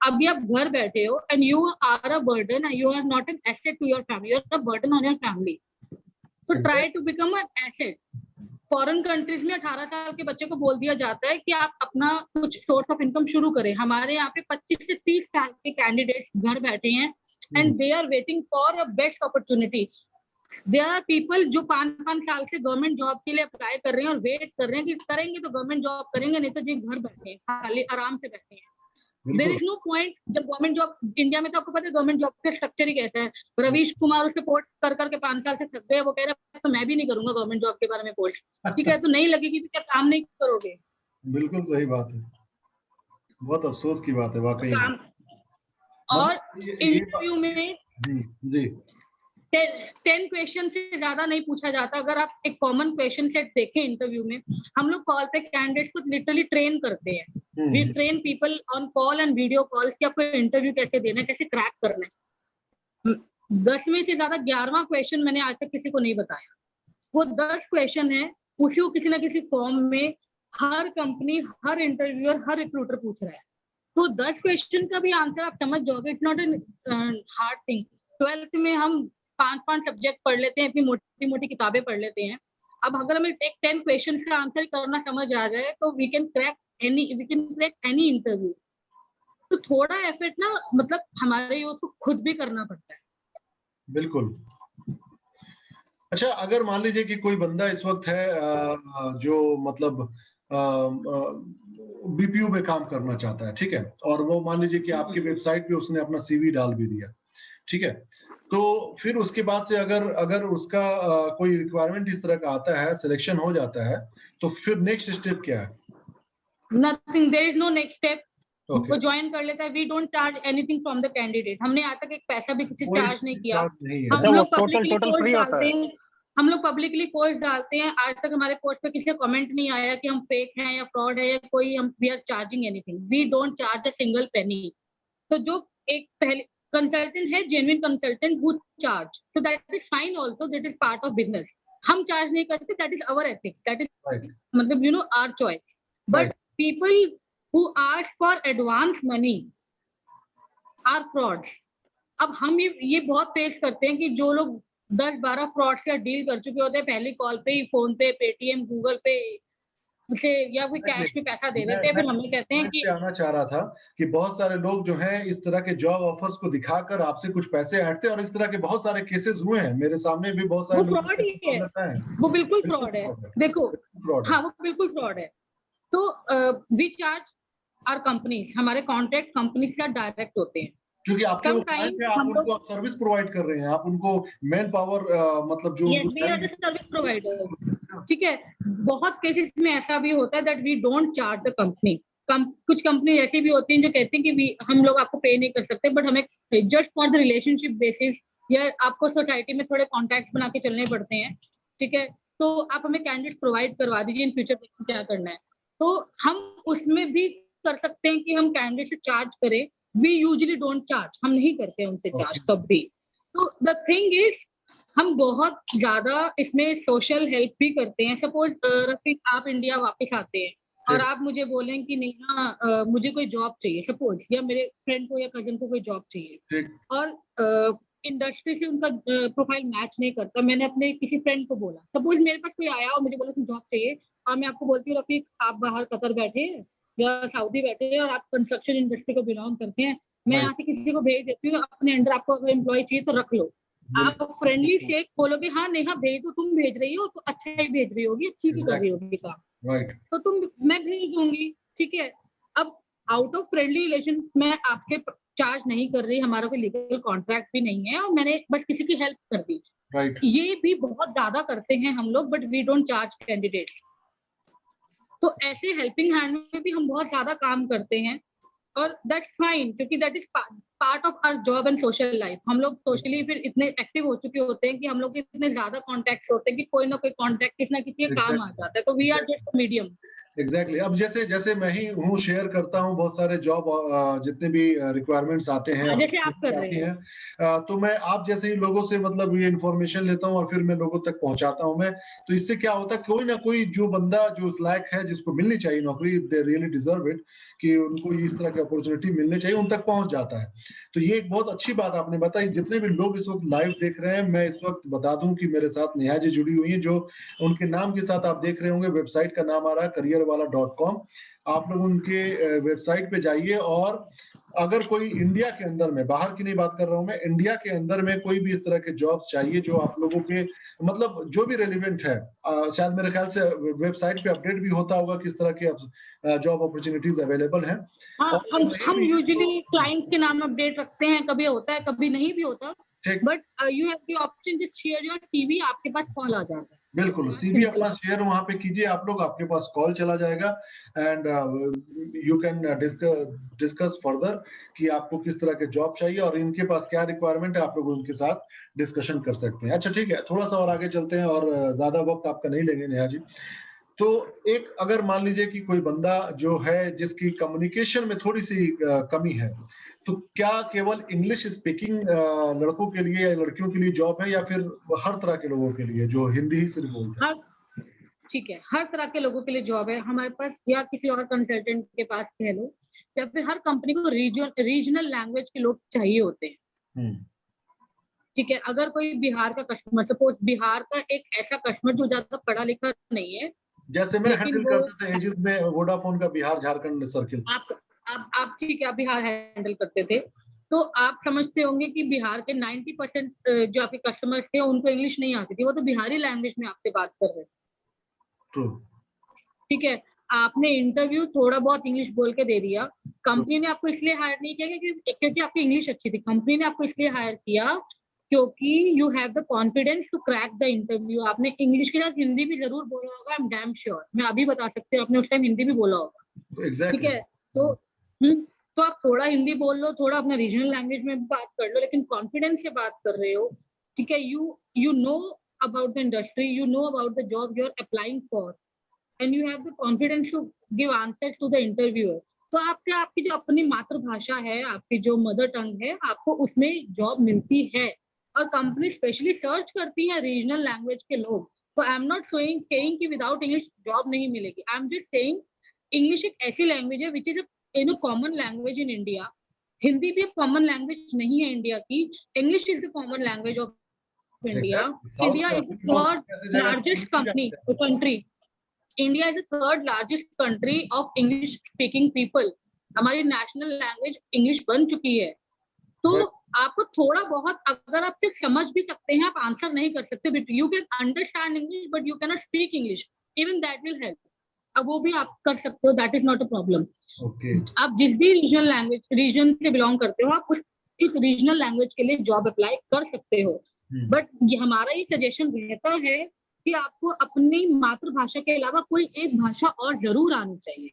अभी आप घर बैठे हो and you are a burden, you are not an asset to your family, you are a burden on your family. तो try to become an asset. Foreign countries में 18 साल के बच्चे को बोल दिया जाता है कि आप अपना कुछ सोर्स ऑफ इनकम शुरू करें। हमारे यहाँ पे 25 से 30 साल के कैंडिडेट्स घर बैठे हैं and they are waiting for a best opportunity. There are people जो 5-5 साल से गवर्नमेंट जॉब के लिए अप्लाई कर रहे हैं और वेट कर रहे हैं कि करेंगे तो गवर्नमेंट जॉब करेंगे, नहीं तो जी घर बैठे हैं, खाली आराम से बैठे हैं। There is no point. जब गवर्नमेंट जॉब इंडिया में, तो आपको पता है गवर्नमेंट जॉब का स्ट्रक्चर ही कैसा है। रवीश कुमार उससे पोस्ट कर करके 5 साल से थक गए, वो कह रहे हैं तो मैं भी नहीं करूंगा गवर्नमेंट जॉब के बारे में पोस्ट, ठीक है। तो नहीं लगेगी तो क्या काम नहीं करोगे?
बिल्कुल सही बात है, बहुत अफसोस की बात है वाकई।
और इंटरव्यू में
जी
10 क्वेश्चन से ज्यादा नहीं पूछा जाता। अगर आप एक कॉमन क्वेश्चन सेट देखें इंटरव्यू में, हम लोग कॉल पे कैंडिडेट्स को लिटरली ट्रेन करते हैं। We train people on call and video calls कि आपको इंटरव्यू कैसे देना है, कैसे क्रैक करना है। 10 में से ज्यादा 11वां क्वेश्चन मैंने आज तक किसी को नहीं बताया। वो 10 क्वेश्चन है, उसी को किसी ना किसी फॉर्म में हर कंपनी, हर इंटरव्यूअर, हर रिक्रूटर पूछ रहा है। तो 10 क्वेश्चन का भी आंसर आप समझ जाओगे। It's not an hard thing. 12th में हम 5 सब्जेक्ट पढ़ लेते हैं, इतनी मोटी मोटी किताबें पढ़ लेते हैं। अब अगर हमें एक 10 क्वेश्चन का आंसर करना समझ आ जाए तो we can crack any interview. तो थोड़ा एफर्ट ना, मतलब हमारे यूथ को खुद भी करना पड़ता है।
बिल्कुल। अच्छा, अगर मान लीजिए कि कोई बंदा इस वक्त है जो मतलब बीपीयू में काम करना चाहता है, ठीक है, और वो मान लीजिए कि आपकी वेबसाइट पे उसने अपना सीवी डाल भी दिया, ठीक है, तो फिर उसके बाद से अगर उसका कोई रिक्वायरमेंट इस तरह का आता है, सिलेक्शन हो जाता है, तो फिर नेक्स्ट स्टेप क्या है?
Nothing, there is no next step. वो ज्वाइन कर लेता है। We don't charge anything from the candidate. हमने आज तक एक पैसा भी किसी चार्ज नहीं किया। हम लोग पब्लिकली पोस्ट डालते हैं, हम लोग पब्लिकली पोस्ट डालते हैं, आज तक हमारे पोस्ट पे किसी का कमेंट नहीं आया कि हम फेक हैं या फ्रॉड है या कोई हम we are charging anything, we don't charge a single penny. तो जो एक पहले कंसल्टेंट है genuine consultant who charge, so that is fine also, that is part of business. हम चार्ज नहीं करते, that is our ethics, that is मतलब you know our choice. But people who ask for advance money are frauds. अब हम ये बहुत face करते हैं कि जो लोग 10-12 फ्रॉड्स का डील कर चुके होते हैं पहली कॉल पे ही, फोन पे, पेटीएम, गूगल पे से या फिर कैश में पैसा दे देते हैं, फिर हमें कहते हैं कि
आना चाह रहा था कि बहुत सारे लोग जो हैं इस तरह के जॉब ऑफर्स को दिखाकर आपसे कुछ पैसे ऐंठते हैं, और इस तरह के बहुत सारे केसेस हुए हैं मेरे सामने भी, बहुत सारे
वो फ्रॉड ही है, वो बिल्कुल फ्रॉड है। देखो हाँ, वो बिल्कुल फ्रॉड है। तो वी चार्ज आवर कंपनीज, हमारे कॉन्ट्रैक्ट कंपनीज का डायरेक्ट होते हैं,
क्योंकि आपके वो क्लाइंट है, आप उनको सर्विस प्रोवाइड कर रहे हैं, आप उनको मैन पावर मतलब जो
सर्विस प्रोवाइडर, ठीक है। बहुत केसेस में ऐसा भी होता है that we don't charge the company. कुछ कंपनी ऐसी भी होती हैं जो कहती हैं कि हम लोग आपको पे नहीं कर सकते, बट हमें just for the relationship basis या आपको सोसाइटी में थोड़े कॉन्टैक्ट बना के चलने पड़ते हैं, ठीक है, तो आप हमें कैंडिडेट प्रोवाइड करवा दीजिए, इन फ्यूचर क्या करना है। तो हम उसमें भी कर सकते हैं कि हम कैंडिडेट से चार्ज करें। वी यूजुअली डोंट चार्ज, हम नहीं करते उनसे चार्ज तब भी। तो द थिंग इज हम बहुत ज्यादा इसमें सोशल हेल्प भी करते हैं। सपोज रफीक आप इंडिया वापस आते हैं और आप मुझे बोलें कि नेहा मुझे कोई जॉब चाहिए, सपोज, या मेरे फ्रेंड को या कजन को कोई जॉब चाहिए, और इंडस्ट्री से उनका प्रोफाइल मैच नहीं करता, मैंने अपने किसी फ्रेंड को बोला, सपोज मेरे पास कोई आया और मुझे बोला तुम जॉब चाहिए, और मैं आपको बोलती हूँ रफीक आप बाहर कतर बैठे हैं या सऊदी बैठे हैं और आप कंस्ट्रक्शन इंडस्ट्री को बिलोंग करते हैं, मैं यहाँ से किसी को भेज देती हूँ अपने अंडर, आपको अगर एम्प्लॉय चाहिए तो रख लो। आप फ्रेंडली से बोलोगे हाँ नेहा भेज दो, तुम भेज रही हो तो अच्छा ही भेज रही होगी, ठीक ही कर रही होगी काम, तो तुम मैं भेज दूंगी, ठीक है। अब आउट ऑफ फ्रेंडली रिलेशन मैं आपसे चार्ज नहीं कर रही, हमारा कोई लीगल कॉन्ट्रैक्ट भी नहीं है, और मैंने बस किसी की हेल्प कर दी। ये भी बहुत ज्यादा करते हैं हम लोग, but we don't charge candidates. तो ऐसे हेल्पिंग हैंड में भी हम बहुत ज्यादा काम करते हैं, और दैट्स फाइन, क्योंकि that is part of our job and social life. हम लोग सोशली फिर इतने एक्टिव हो चुके होते हैं कि हम लोग के इतने ज्यादा कॉन्टैक्ट्स होते हैं कि कोई ना कोई कॉन्टैक्ट किसी ना किसी का काम आ जाता है, तो we are just medium.
Exactly अब जैसे मैं ही हूँ, शेयर करता हूँ बहुत सारे जॉब जितने भी रिक्वायरमेंट्स आते हैं,
जैसे आप कर रहे हैं,
तो मैं आप जैसे ही लोगों से मतलब ये इन्फॉर्मेशन लेता हूँ और फिर मैं लोगों तक पहुंचाता हूँ मैं। तो इससे क्या होता है, कोई ना कोई जो बंदा जो इस लायक है, जिसको मिलनी चाहिए नौकरी, दे रियली डिजर्व इट, कि उनको इस तरह की अपॉर्चुनिटी मिलनी चाहिए, उन तक पहुंच जाता है। तो ये एक बहुत अच्छी बात आपने बताई। जितने भी लोग इस वक्त लाइव देख रहे हैं, मैं इस वक्त बता दूं कि मेरे साथ नेहा जी जुड़ी हुई हैं, जो उनके नाम के साथ आप देख रहे होंगे, वेबसाइट का नाम आ रहा है careerwala.com। आप लोग उनके वेबसाइट पे जाइए, और अगर कोई इंडिया के अंदर में, बाहर की नहीं बात कर रहा हूं मैं, इंडिया के अंदर में कोई भी इस तरह के जॉब्स चाहिए जो आप लोगों के मतलब जो भी रेलिवेंट है, शायद मेरे ख्याल से वेबसाइट पे अपडेट भी होता होगा किस तरह के जॉब अपॉर्चुनिटीज अवेलेबल हैं।
हाँ, हम यूजुअली क्लाइंट के नाम अपडेट रखते हैं, कभी होता है कभी नहीं भी होता, but you have the option to share your CV, आपके पास कॉल आ जाता है।
बिल्कुल, सीवी अपना शेयर वहां पे कीजिए आप लोग, आपके पास कॉल चला जाएगा, and you can discuss further कि आपको किस तरह के जॉब चाहिए और इनके पास क्या रिक्वायरमेंट है, आप लोग उनके साथ डिस्कशन कर सकते हैं। अच्छा ठीक है, थोड़ा सा और आगे चलते हैं और ज्यादा वक्त आपका नहीं लेंगे नेहा जी। तो एक अगर मान लीजिए कि कोई बंदा जो है जिसकी कम्युनिकेशन में थोड़ी सी कमी है, तो क्या केवल इंग्लिश स्पीकिंग लड़कों के लिए या लड़कियों के लिए जॉब है, या फिर हर तरह के लोगों के लिए जो हिंदी ही सिर्फ बोलते हैं?
ठीक है, हर तरह के लोगों के लिए जॉब है हमारे पास, या किसी और कंसल्टेंट के पास कह लो, या फिर हर कंपनी को रीजनल लैंग्वेज के लोग चाहिए होते हैं। ठीक है, अगर कोई बिहार का कस्टमर, सपोज बिहार का एक ऐसा कस्टमर जो ज्यादा पढ़ा लिखा नहीं है,
जैसे मैं हैंडल करता था एजेस में वोडाफोन का बिहार झारखंड सर्किल,
आप ठीक है, आप बिहार हैंडल करते थे, तो आप समझते होंगे कि बिहार के 90% जो आपके कस्टमर्स थे उनको इंग्लिश नहीं आती थी, वो तो बिहारी लैंग्वेज में आपसे बात कर रहे थे। ठीक है, आपने इंटरव्यू थोड़ा बहुत इंग्लिश बोल के दे दिया, कंपनी ने आपको इसलिए हायर नहीं किया क्योंकि आपकी इंग्लिश अच्छी थी, कंपनी ने आपको इसलिए हायर किया क्योंकि you have the confidence to crack the interview. आपने इंग्लिश के साथ हिंदी भी जरूर बोला होगा, आई एम डैम श्योर, मैं अभी बता सकती हूँ आपने उस टाइम हिंदी भी बोला होगा। ठीक है, तो आप थोड़ा हिंदी बोल लो, थोड़ा अपना रीजनल लैंग्वेज में बात कर लो, लेकिन कॉन्फिडेंस से बात कर रहे हो, ठीक है, you know about the industry, you know about the job you are applying for, and you have the confidence to give answers to the interviewer. तो आपकी जो अपनी मातृभाषा है, आपकी जो मदर टंग है, आपको उसमें जॉब मिलती है, और कंपनी स्पेशली सर्च करती है रीजनल लैंग्वेज के लोग। तो आई एम नॉट सेइंग कि विदाउट इंग्लिश जॉब नहीं मिलेगी। I am just saying English एक ऐसी लैंग्वेज है which is common language in India. Hindi भी एक कॉमन लैंग्वेज नहीं है इंडिया की। English is the common language of India. India is the third largest country. India is the third largest country of English speaking people. हमारी national language English बन चुकी है। तो आपको थोड़ा बहुत, अगर आप सिर्फ समझ भी सकते हैं, आप आंसर नहीं कर सकते, but you can understand English but you can not speak English, even that will help. अब वो भी आप कर सकते हो, that is not a problem. आप जिस भी रीजन से बिलोंग करते हो, आप इस रीजनल लैंग्वेज के लिए जॉब अप्लाई कर सकते हो। बट हमारा ये सजेशन रहता है कि आपको अपनी मातृभाषा के अलावा कोई एक भाषा और जरूर आनी चाहिए।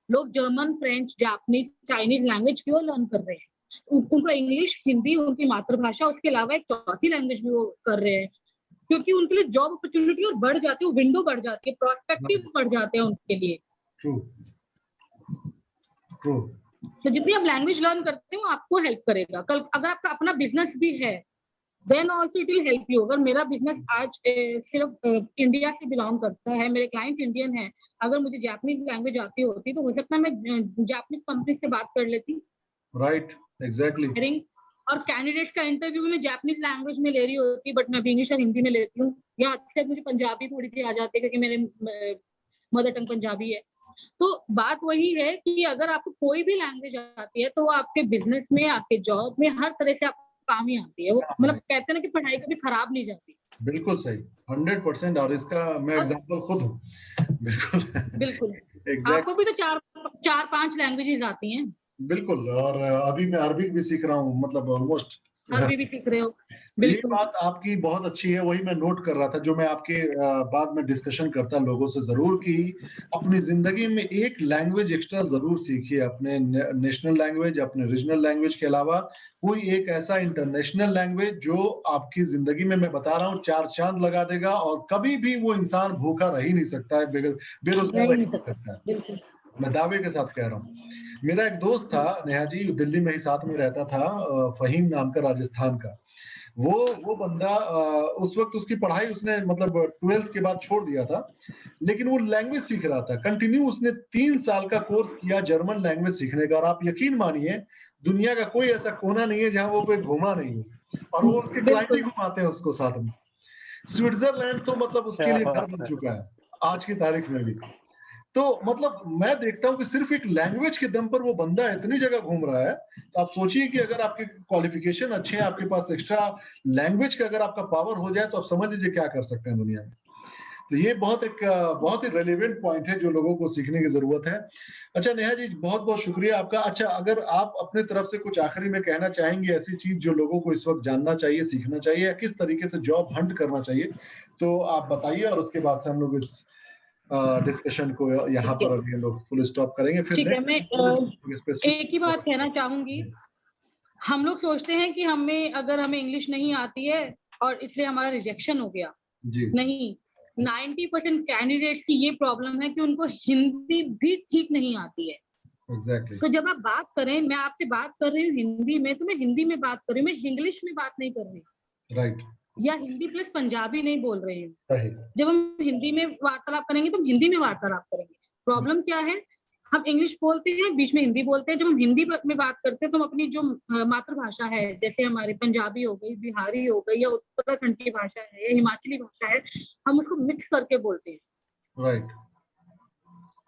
लोग German, French, Japanese, Chinese language क्यों लर्न कर रहे हैं? उनको इंग्लिश, हिंदी उनकी मातृभाषा, उसके अलावा एक चौथी लैंग्वेज भी वो कर रहे हैं, क्योंकि उनके लिए जॉब अपॉर्चुनिटी और बढ़ जाती है, विंडो बढ़ जाती है, प्रोस्पेक्टिव बढ़ जाते हैं उनके लिए।
ट्रू।
तो जितनी आप लैंग्वेज लर्न करते हो आपको हेल्प करेगा। कल अगर आपका अपना बिजनेस भी है, then also it will help you. अगर मेरा बिजनेस आज सिर्फ इंडिया से बिलोंग करता है, मेरे क्लाइंट इंडियन है, अगर मुझे जापानीज लैंग्वेज आती होती तो हो सकता है मैं जापानीज कंपनी से बात कर लेती।
Right, exactly.
और कैंडिडेट्स का इंटरव्यू भी मैं जापानीज लैंग्वेज में ले रही होती, बट मैं इंग्लिश और हिंदी में लेती हूँ, या अक्सर मुझे पंजाबी थोड़ी सी आ जाती है क्योंकि मेरे मदर टंग पंजाबी है। तो बात वही है कि अगर आपको कोई भी लैंग्वेज आती है तो वो आपके बिजनेस में, आपके जॉब में हर तरह से आपको काम ही आती है। वो मतलब कहते हैं ना कि पढ़ाई कभी खराब नहीं जाती।
बिल्कुल सही, 100%। और इसका मैं एग्जांपल खुद हूँ।
बिल्कुल आपको भी तो चार पांच लैंग्वेजेस आती हैं।
बिल्कुल। और अभी मैं अरबिक भी सीख रहा हूँ, मतलब ऑलमोस्ट
अरबी भी सीख रहे हो।
ये बात आपकी बहुत अच्छी है, वही मैं नोट कर रहा था, जो मैं आपके बाद में डिस्कशन करता लोगों से जरूर, कि अपनी जिंदगी में एक लैंग्वेज एक्स्ट्रा जरूर सीखिए, अपने नेशनल लैंग्वेज, अपने रीजनल लैंग्वेज के अलावा कोई एक ऐसा इंटरनेशनल लैंग्वेज जो आपकी जिंदगी में, मैं बता रहा हूँ, 4 चांद लगा देगा, और कभी भी वो इंसान भूखा रह ही नहीं सकता है, बेरोजगार रह नहीं सकता है। मैं दावे के साथ कह रहा हूँ। मेरा एक दोस्त था नेहा जी, दिल्ली में ही साथ में रहता था, फहीम नाम का, राजस्थान का। वो बंदा उस वक्त उसकी पढ़ाई उसने मतलब 12th के बाद छोड़ दिया था, लेकिन वो लैंग्वेज सीख रहा था कंटिन्यू। उसने 3 साल का कोर्स किया जर्मन लैंग्वेज सीखने का, और आप यकीन मानिए दुनिया का कोई ऐसा कोना नहीं है जहां वो कोई घूमा नहीं है, और वो उसके क्लाइंट भी घुमाते हैं उसको साथ में। स्विट्जरलैंड तो मतलब उसके लिए घर बन चुका है आज की तारीख में भी। तो मतलब मैं देखता हूँ कि सिर्फ एक लैंग्वेज के दम पर वो बंदा इतनी जगह घूम रहा है। तो आप सोचिए कि अगर आपके क्वालिफिकेशन अच्छे हैं, आपके पास एक्स्ट्रा लैंग्वेज का अगर आपका पावर हो जाए, तो आप समझ लीजिए क्या कर सकते हैं दुनिया में। तो ये बहुत ही रेलेवेंट पॉइंट है जो लोगों को सीखने की जरूरत है। अच्छा नेहा जी, बहुत बहुत शुक्रिया आपका। अच्छा, अगर आप अपने तरफ से कुछ आखिरी में कहना चाहेंगे, ऐसी चीज जो लोगों को इस वक्त जानना चाहिए, सीखना चाहिए, या किस तरीके से जॉब हंट करना चाहिए, तो आप बताइए, और उसके बाद से हम लोग इस डिस्कशन को यहाँ पर अभी लोग फुल स्टॉप करेंगे। फिर
ठीक है, मैं एक ही बात कहना चाहूंगी। हम लोग सोचते हैं कि अगर हमें इंग्लिश नहीं आती है और इसलिए हमारा रिजेक्शन हो गया
जी।
नहीं, 90% कैंडिडेट्स की ये प्रॉब्लम है कि उनको हिंदी भी ठीक नहीं आती है।
Exactly.
तो जब आप बात करें, मैं आपसे बात कर रही हूँ हिंदी में, तो मैं हिंदी में बात कर रही हूँ, मैं इंग्लिश में बात नहीं कर रही।
राइट।
या हिंदी प्लस पंजाबी नहीं बोल रही हूँ। जब हम हिंदी में वार्तालाप करेंगे तो हम हिंदी में वार्तालाप करेंगे। प्रॉब्लम क्या है, हम इंग्लिश बोलते हैं, बीच में हिंदी बोलते हैं। जब हम हिंदी में बात करते हैं तो हम अपनी जो मातृभाषा है, जैसे हमारी पंजाबी हो गई, बिहारी हो गई, या उत्तराखंड की भाषा है, या हिमाचली भाषा है, हम उसको मिक्स करके बोलते हैं।
राइट।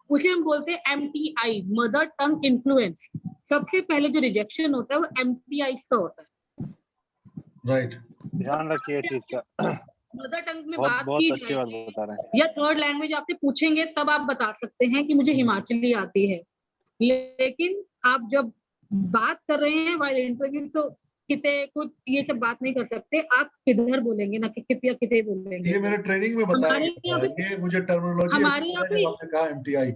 उसे हम बोलते हैं MTI, मदर टंग इन्फ्लुएंस। सबसे पहले जो रिजेक्शन होता है वो MTI का होता है।
राइट, ध्यान रखिए चीज का।
मदर टंग में
बहुत अच्छी बात बता रहे हैं।
या थर्ड लैंग्वेज आपसे पूछेंगे तब आप बता सकते हैं कि मुझे हिमाचली आती है। लेकिन आप जब बात कर रहे हैं वाइल इंटरव्यू, तो किते कुछ ये सब बात नहीं कर सकते। आप किधर बोलेंगे, ना कि कित या किते बोलेंगे।
ये मैंने ट्रेनिंग में बताया, ये मुझे टर्मिनोलॉजी
हमारे यहाँ पे
आपने कहा MTI।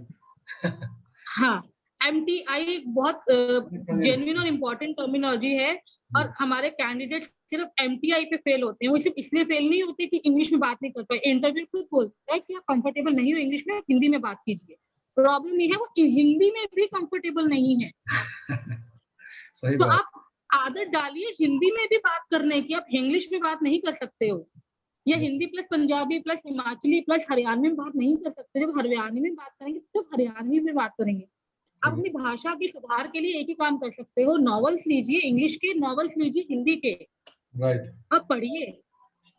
हाँ, MTI बहुत जेन्युइन और इम्पोर्टेंट टर्मिनोलॉजी है, और हमारे कैंडिडेट सिर्फ MTI पे फेल होते हैं। वो सिर्फ इसलिए फेल नहीं होते कि इंग्लिश में बात नहीं कर पाए। इंटरव्यू खुद बोलता है कि आप कंफर्टेबल नहीं हो इंग्लिश में, हिंदी में बात कीजिए। प्रॉब्लम ये है वो हिंदी में भी कंफर्टेबल नहीं है।
सही
तो
बात।
आप आदत डालिए हिंदी में भी बात करने की। आप इंग्लिश में बात नहीं कर सकते हो, या Hindi plus Punjabi plus Himachali plus Haryanvi में बात नहीं कर सकते। जब हरियाणवी में बात करेंगे तो सिर्फ हरियाणवी में बात करेंगे। आप अपनी भाषा की सुधार के लिए एक ही काम कर सकते हो, नॉवेल्स लीजिए, इंग्लिश के नॉवेल्स लीजिए, हिंदी के
राइट।
अब पढ़िए।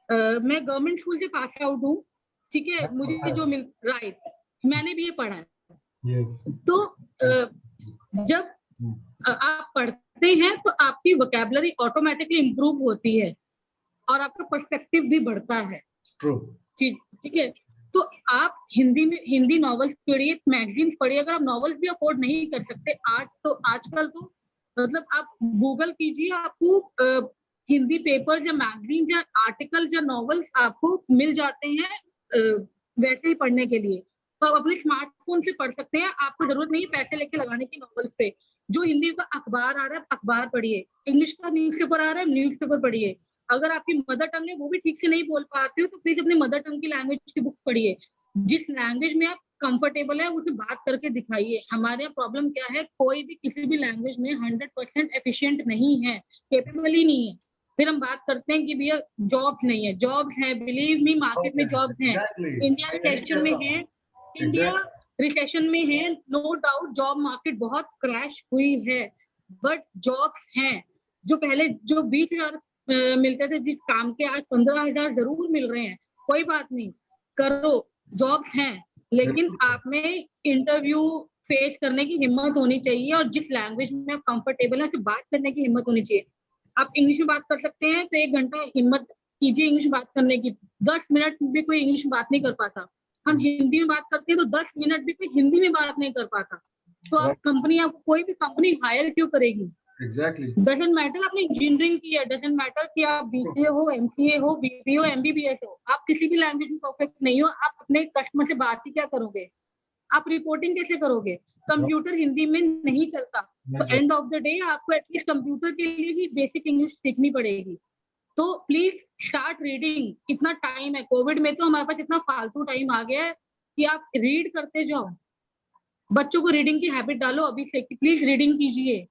मैं गवर्नमेंट स्कूल से पास आउट हूँ, ठीक है, मुझे जो मिल राइट, मैंने भी ये पढ़ा है।
यस।
तो जब आप पढ़ते हैं तो आपकी वोकैबुलरी ऑटोमेटिकली इंप्रूव होती है और आपका पर्सपेक्टिव भी बढ़ता है।
ट्रू।
ठीक है, तो आप हिंदी में हिंदी नॉवेल्स पढ़िए, मैगजीन्स पढ़िए। अगर आप नॉवेल्स भी अफोर्ड नहीं कर सकते आजकल तो मतलब आप गूगल कीजिए, आपको हिंदी पेपर्स या मैगजीन या आर्टिकल्स या नॉवेल्स आपको मिल जाते हैं वैसे ही पढ़ने के लिए। तो आप अपने स्मार्टफोन से पढ़ सकते हैं, आपको जरूरत नहीं है पैसे लेके लगाने की नॉवेल्स पे। जो हिंदी का अखबार आ रहा है अखबार पढ़िए, इंग्लिश का न्यूज़पेपर आ रहा है न्यूज़पेपर पढ़िए। अगर आपकी मदर टंग है वो भी ठीक से नहीं बोल पाते हो तो प्लीज अपनी मदर टंग की लैंग्वेज की बुक्स पढ़िए। जिस लैंग्वेज में आप कंफर्टेबल है उसमें बात करके दिखाइए। हमारे यहाँ प्रॉब्लम क्या है, कोई भी किसी भी लैंग्वेज में 100% एफिशिएंट नहीं है, केपेबल ही नहीं है। फिर हम बात करते हैं कि भैया जॉब्स नहीं है। जॉब्स हैं, बिलीव मी, मार्केट में जॉब्स हैं। इंडिया रिसेशन में है, इंडिया रिसेशन में है, नो डाउट जॉब मार्केट बहुत क्रैश हुई है, बट जॉब्स हैं। जो पहले जो 20,000 मिलते थे जिस काम के, आज 15,000 जरूर मिल रहे हैं। कोई बात नहीं, करो, जॉब्स हैं, लेकिन आप में इंटरव्यू फेस करने की हिम्मत होनी चाहिए और जिस लैंग्वेज में आप कंफर्टेबल है बात करने की हिम्मत होनी चाहिए। आप इंग्लिश में बात कर सकते हैं तो 1 घंटा हिम्मत कीजिए इंग्लिश में बात करने की। 10 मिनट भी कोई इंग्लिश में बात नहीं कर पाता। हम हिंदी में बात करते हैं तो 10 मिनट भी कोई हिंदी में बात नहीं कर पाता। तो आप कंपनी, आप कोई भी कंपनी हायर क्यों करेगी?
एग्जैक्टली।
डजंट मैटर आपने इंजीनियरिंग की है, डजंट मैटर कि आप BCA हो, MCA हो, BBA हो, MBBS हो, आप किसी भी लैंग्वेज में परफेक्ट नहीं हो, आप अपने कस्टमर से बात ही क्या करोगे? आप रिपोर्टिंग कैसे करोगे? कंप्यूटर हिंदी में नहीं चलता। तो एंड ऑफ द डे आपको एटलीस्ट कंप्यूटर के लिए भी बेसिक इंग्लिश सीखनी पड़ेगी। तो प्लीज स्टार्ट रीडिंग। इतना टाइम है, कोविड में तो हमारे पास इतना फालतू टाइम आ गया है कि आप रीड करते जाओ। बच्चों को रीडिंग की हैबिट डालो अभी से कि प्लीज रीडिंग कीजिए।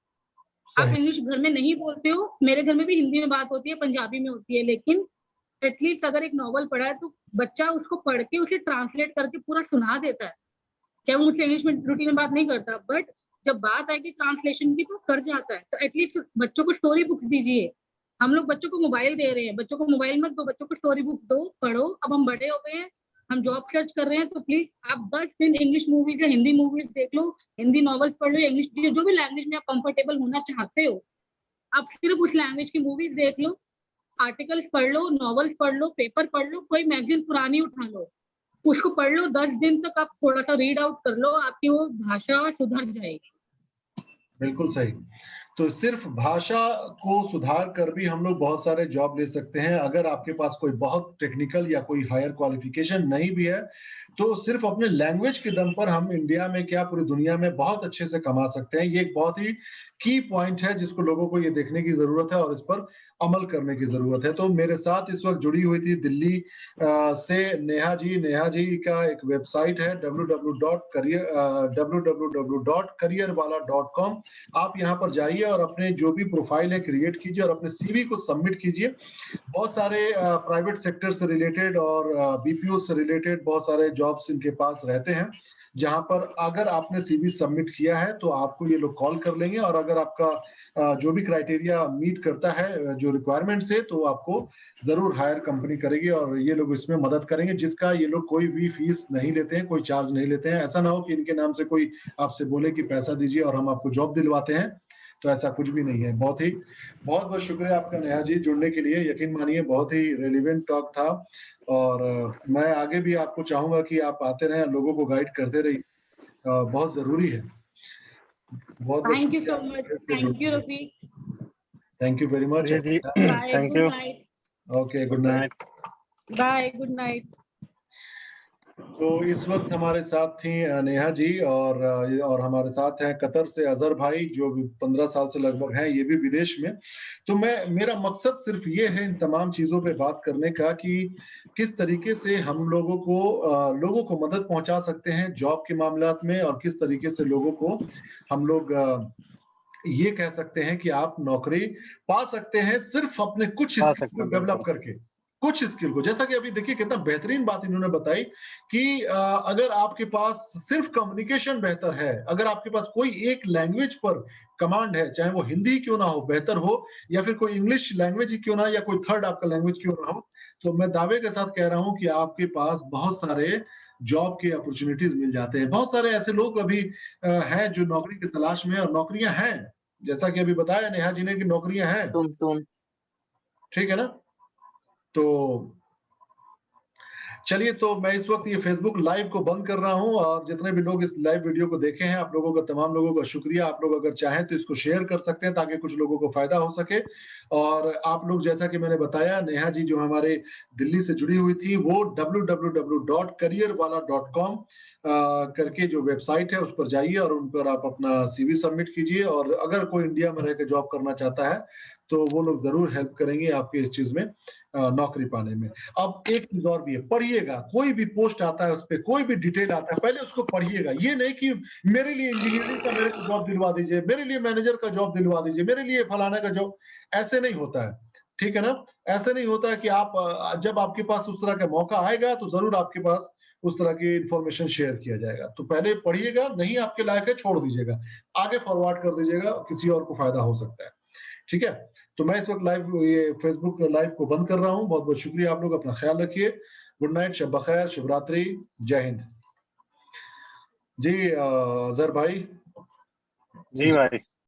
आप इंग्लिश घर में नहीं बोलते हो, मेरे घर में भी हिंदी में बात होती है, पंजाबी में होती है, लेकिन एटलीस्ट अगर एक नॉवल पढ़ा है तो बच्चा उसको पढ़ के उसे ट्रांसलेट करके पूरा सुना देता है। चाहे वो मुझसे इंग्लिश में रूटीन में बात नहीं करता, बट जब बात आएगी ट्रांसलेशन की तो कर जाता है। तो एटलीस्ट बच्चों को स्टोरी बुक्स दीजिए। हम लोग बच्चों को मोबाइल दे रहे हैं, बच्चों को मोबाइल मत दो, बच्चों को स्टोरी बुक्स दो, पढ़ो। अब हम बड़े हो गए हैं, हम जॉब सर्च कर रहे हैं, तो प्लीज आप 10 दिन इंग्लिश मूवीज या हिंदी मूवीज देख लो, हिंदी नॉवेल्स पढ़ लो, इंग्लिश जो भी लैंग्वेज में आप कंफर्टेबल होना चाहते हो, आप सिर्फ उस लैंग्वेज की मूवीज देख लो, आर्टिकल्स पढ़ लो, नॉवेल्स पढ़ लो, पेपर पढ़ लो, कोई मैगजीन पुरानी उठा लो, उसको पढ़ लो। 10 दिन तक आप थोड़ा सा रीड आउट कर लो, आपकी वो भाषा सुधर जाएगी।
बिल्कुल सही। तो सिर्फ भाषा को सुधार कर भी हम लोग बहुत सारे जॉब ले सकते हैं। अगर आपके पास कोई बहुत टेक्निकल या कोई हायर क्वालिफिकेशन नहीं भी है तो सिर्फ अपने लैंग्वेज के दम पर हम इंडिया में क्या पूरी दुनिया में बहुत अच्छे से कमा सकते हैं। ये एक बहुत ही की पॉइंट है जिसको लोगों को ये देखने की जरूरत है और इस पर अमल करने की जरूरत है। तो मेरे साथ इस वक्त जुड़ी हुई थी दिल्ली से नेहा जी। नेहा जी का एक वेबसाइट है www.careerwala.com। आप यहाँ पर जाइए और अपने जो भी प्रोफाइल है क्रिएट कीजिए और अपने सीवी को सबमिट कीजिए। बहुत सारे प्राइवेट सेक्टर से रिलेटेड और बीपीओ से रिलेटेड बहुत सारे जॉब्स इनके पास रहते हैं, जहां पर अगर आपने सीवी सबमिट किया है तो आपको ये लोग कॉल कर लेंगे और अगर आपका जो भी क्राइटेरिया मीट करता है जो रिक्वायरमेंट से, तो आपको जरूर हायर कंपनी करेगी और ये लोग इसमें मदद करेंगे, जिसका ये लोग कोई भी फीस नहीं लेते हैं, कोई चार्ज नहीं लेते हैं। ऐसा ना हो कि इनके नाम से कोई आपसे बोले कि पैसा दीजिए और हम आपको जॉब दिलवाते हैं, तो ऐसा कुछ भी नहीं है। बहुत बहुत शुक्रिया आपका नेहा जी जुड़ने के लिए। यकीन मानिए बहुत ही रेलिवेंट टॉक था और मैं आगे भी आपको चाहूंगा कि आप आते रहें, लोगों को गाइड करते रहिए, बहुत जरूरी है। बहुत
thank you so much, thank you Rafiq,
thank you very much.
जी
bye,
thank
good
you.
Night,
okay, good night,
bye, good night.
तो इस वक्त हमारे साथ थी नेहा जी और हमारे साथ हैं कतर से अजहर भाई जो भी 15 साल से लगभग हैं, ये भी विदेश में। तो मेरा मकसद सिर्फ ये है इन तमाम चीजों पे बात करने का कि किस तरीके से हम लोगों को मदद पहुंचा सकते हैं जॉब के मामलात में, और किस तरीके से लोगों को हम लोग ये कह सकते हैं कि आप नौकरी पा सकते हैं सिर्फ अपने कुछ
पा
स्किल
सकते
को
हैं,
डेवलप
बिल्कुल।
करके। कुछ स्किल को, जैसा कि अभी देखिए कितना बेहतरीन बात इन्होंने बताई कि अगर आपके पास सिर्फ कम्युनिकेशन बेहतर है, अगर आपके पास कोई एक लैंग्वेज पर कमांड है, चाहे वो हिंदी क्यों ना हो बेहतर हो, या फिर कोई इंग्लिश लैंग्वेज ही क्यों ना, या कोई थर्ड आपका लैंग्वेज क्यों ना हो, तो मैं दावे के साथ कह रहा हूं कि आपके पास बहुत सारे जॉब के अपॉर्चुनिटीज मिल जाते हैं। बहुत सारे ऐसे लोग अभी हैं जो नौकरी की तलाश में, और नौकरियां हैं, जैसा कि अभी बताया नेहा जी ने कि नौकरियां हैं।
तुम
ठीक है ना? तो चलिए, तो मैं इस वक्त ये फेसबुक लाइव को बंद कर रहा हूं, और जितने भी लोग इस लाइव वीडियो को देखे हैं, आप लोगों का, तमाम लोगों का शुक्रिया। आप लोग अगर चाहें तो इसको शेयर कर सकते हैं ताकि कुछ लोगों को फायदा हो सके। और आप लोग, जैसा कि मैंने बताया, नेहा जी जो हमारे दिल्ली से जुड़ी हुई थी, वो www.careerwala.com करके जो वेबसाइट है उस पर जाइए और उन पर आप अपना सीवी सबमिट कीजिए। और अगर कोई इंडिया में रहकर जॉब करना चाहता है तो वो लोग जरूर हेल्प करेंगे आपके इस चीज में, नौकरी पाने में। अब एक चीज और भी है, पढ़िएगा। कोई भी पोस्ट आता है, उस पर कोई भी डिटेल आता है, पहले उसको पढ़िएगा। ये नहीं कि मेरे लिए इंजीनियरिंग का मेरे को जॉब दिलवा दीजिए, मेरे लिए मैनेजर का जॉब दिलवा दीजिए, मेरे लिए फलाना का जॉब, ऐसे नहीं होता है। ठीक है ना? ऐसे नहीं होता है कि आप जब आपके पास उस तरह का मौका आएगा तो जरूर आपके पास उस तरह की इंफॉर्मेशन शेयर किया जाएगा। तो पहले पढ़िएगा, नहीं आपके लायक है छोड़ दीजिएगा, आगे फॉरवर्ड कर दीजिएगा, किसी और को फायदा हो सकता है। ठीक है? तो मैं इस वक्त लाइव, ये फेसबुक लाइव को बंद कर रहा हूं। बहुत बहुत शुक्रिया, आप लोग अपना ख्याल रखिए। गुड नाइट, शब बखैर, शुभ रात्रि, जय हिंद। जी अजहर भाई।
जी भाई।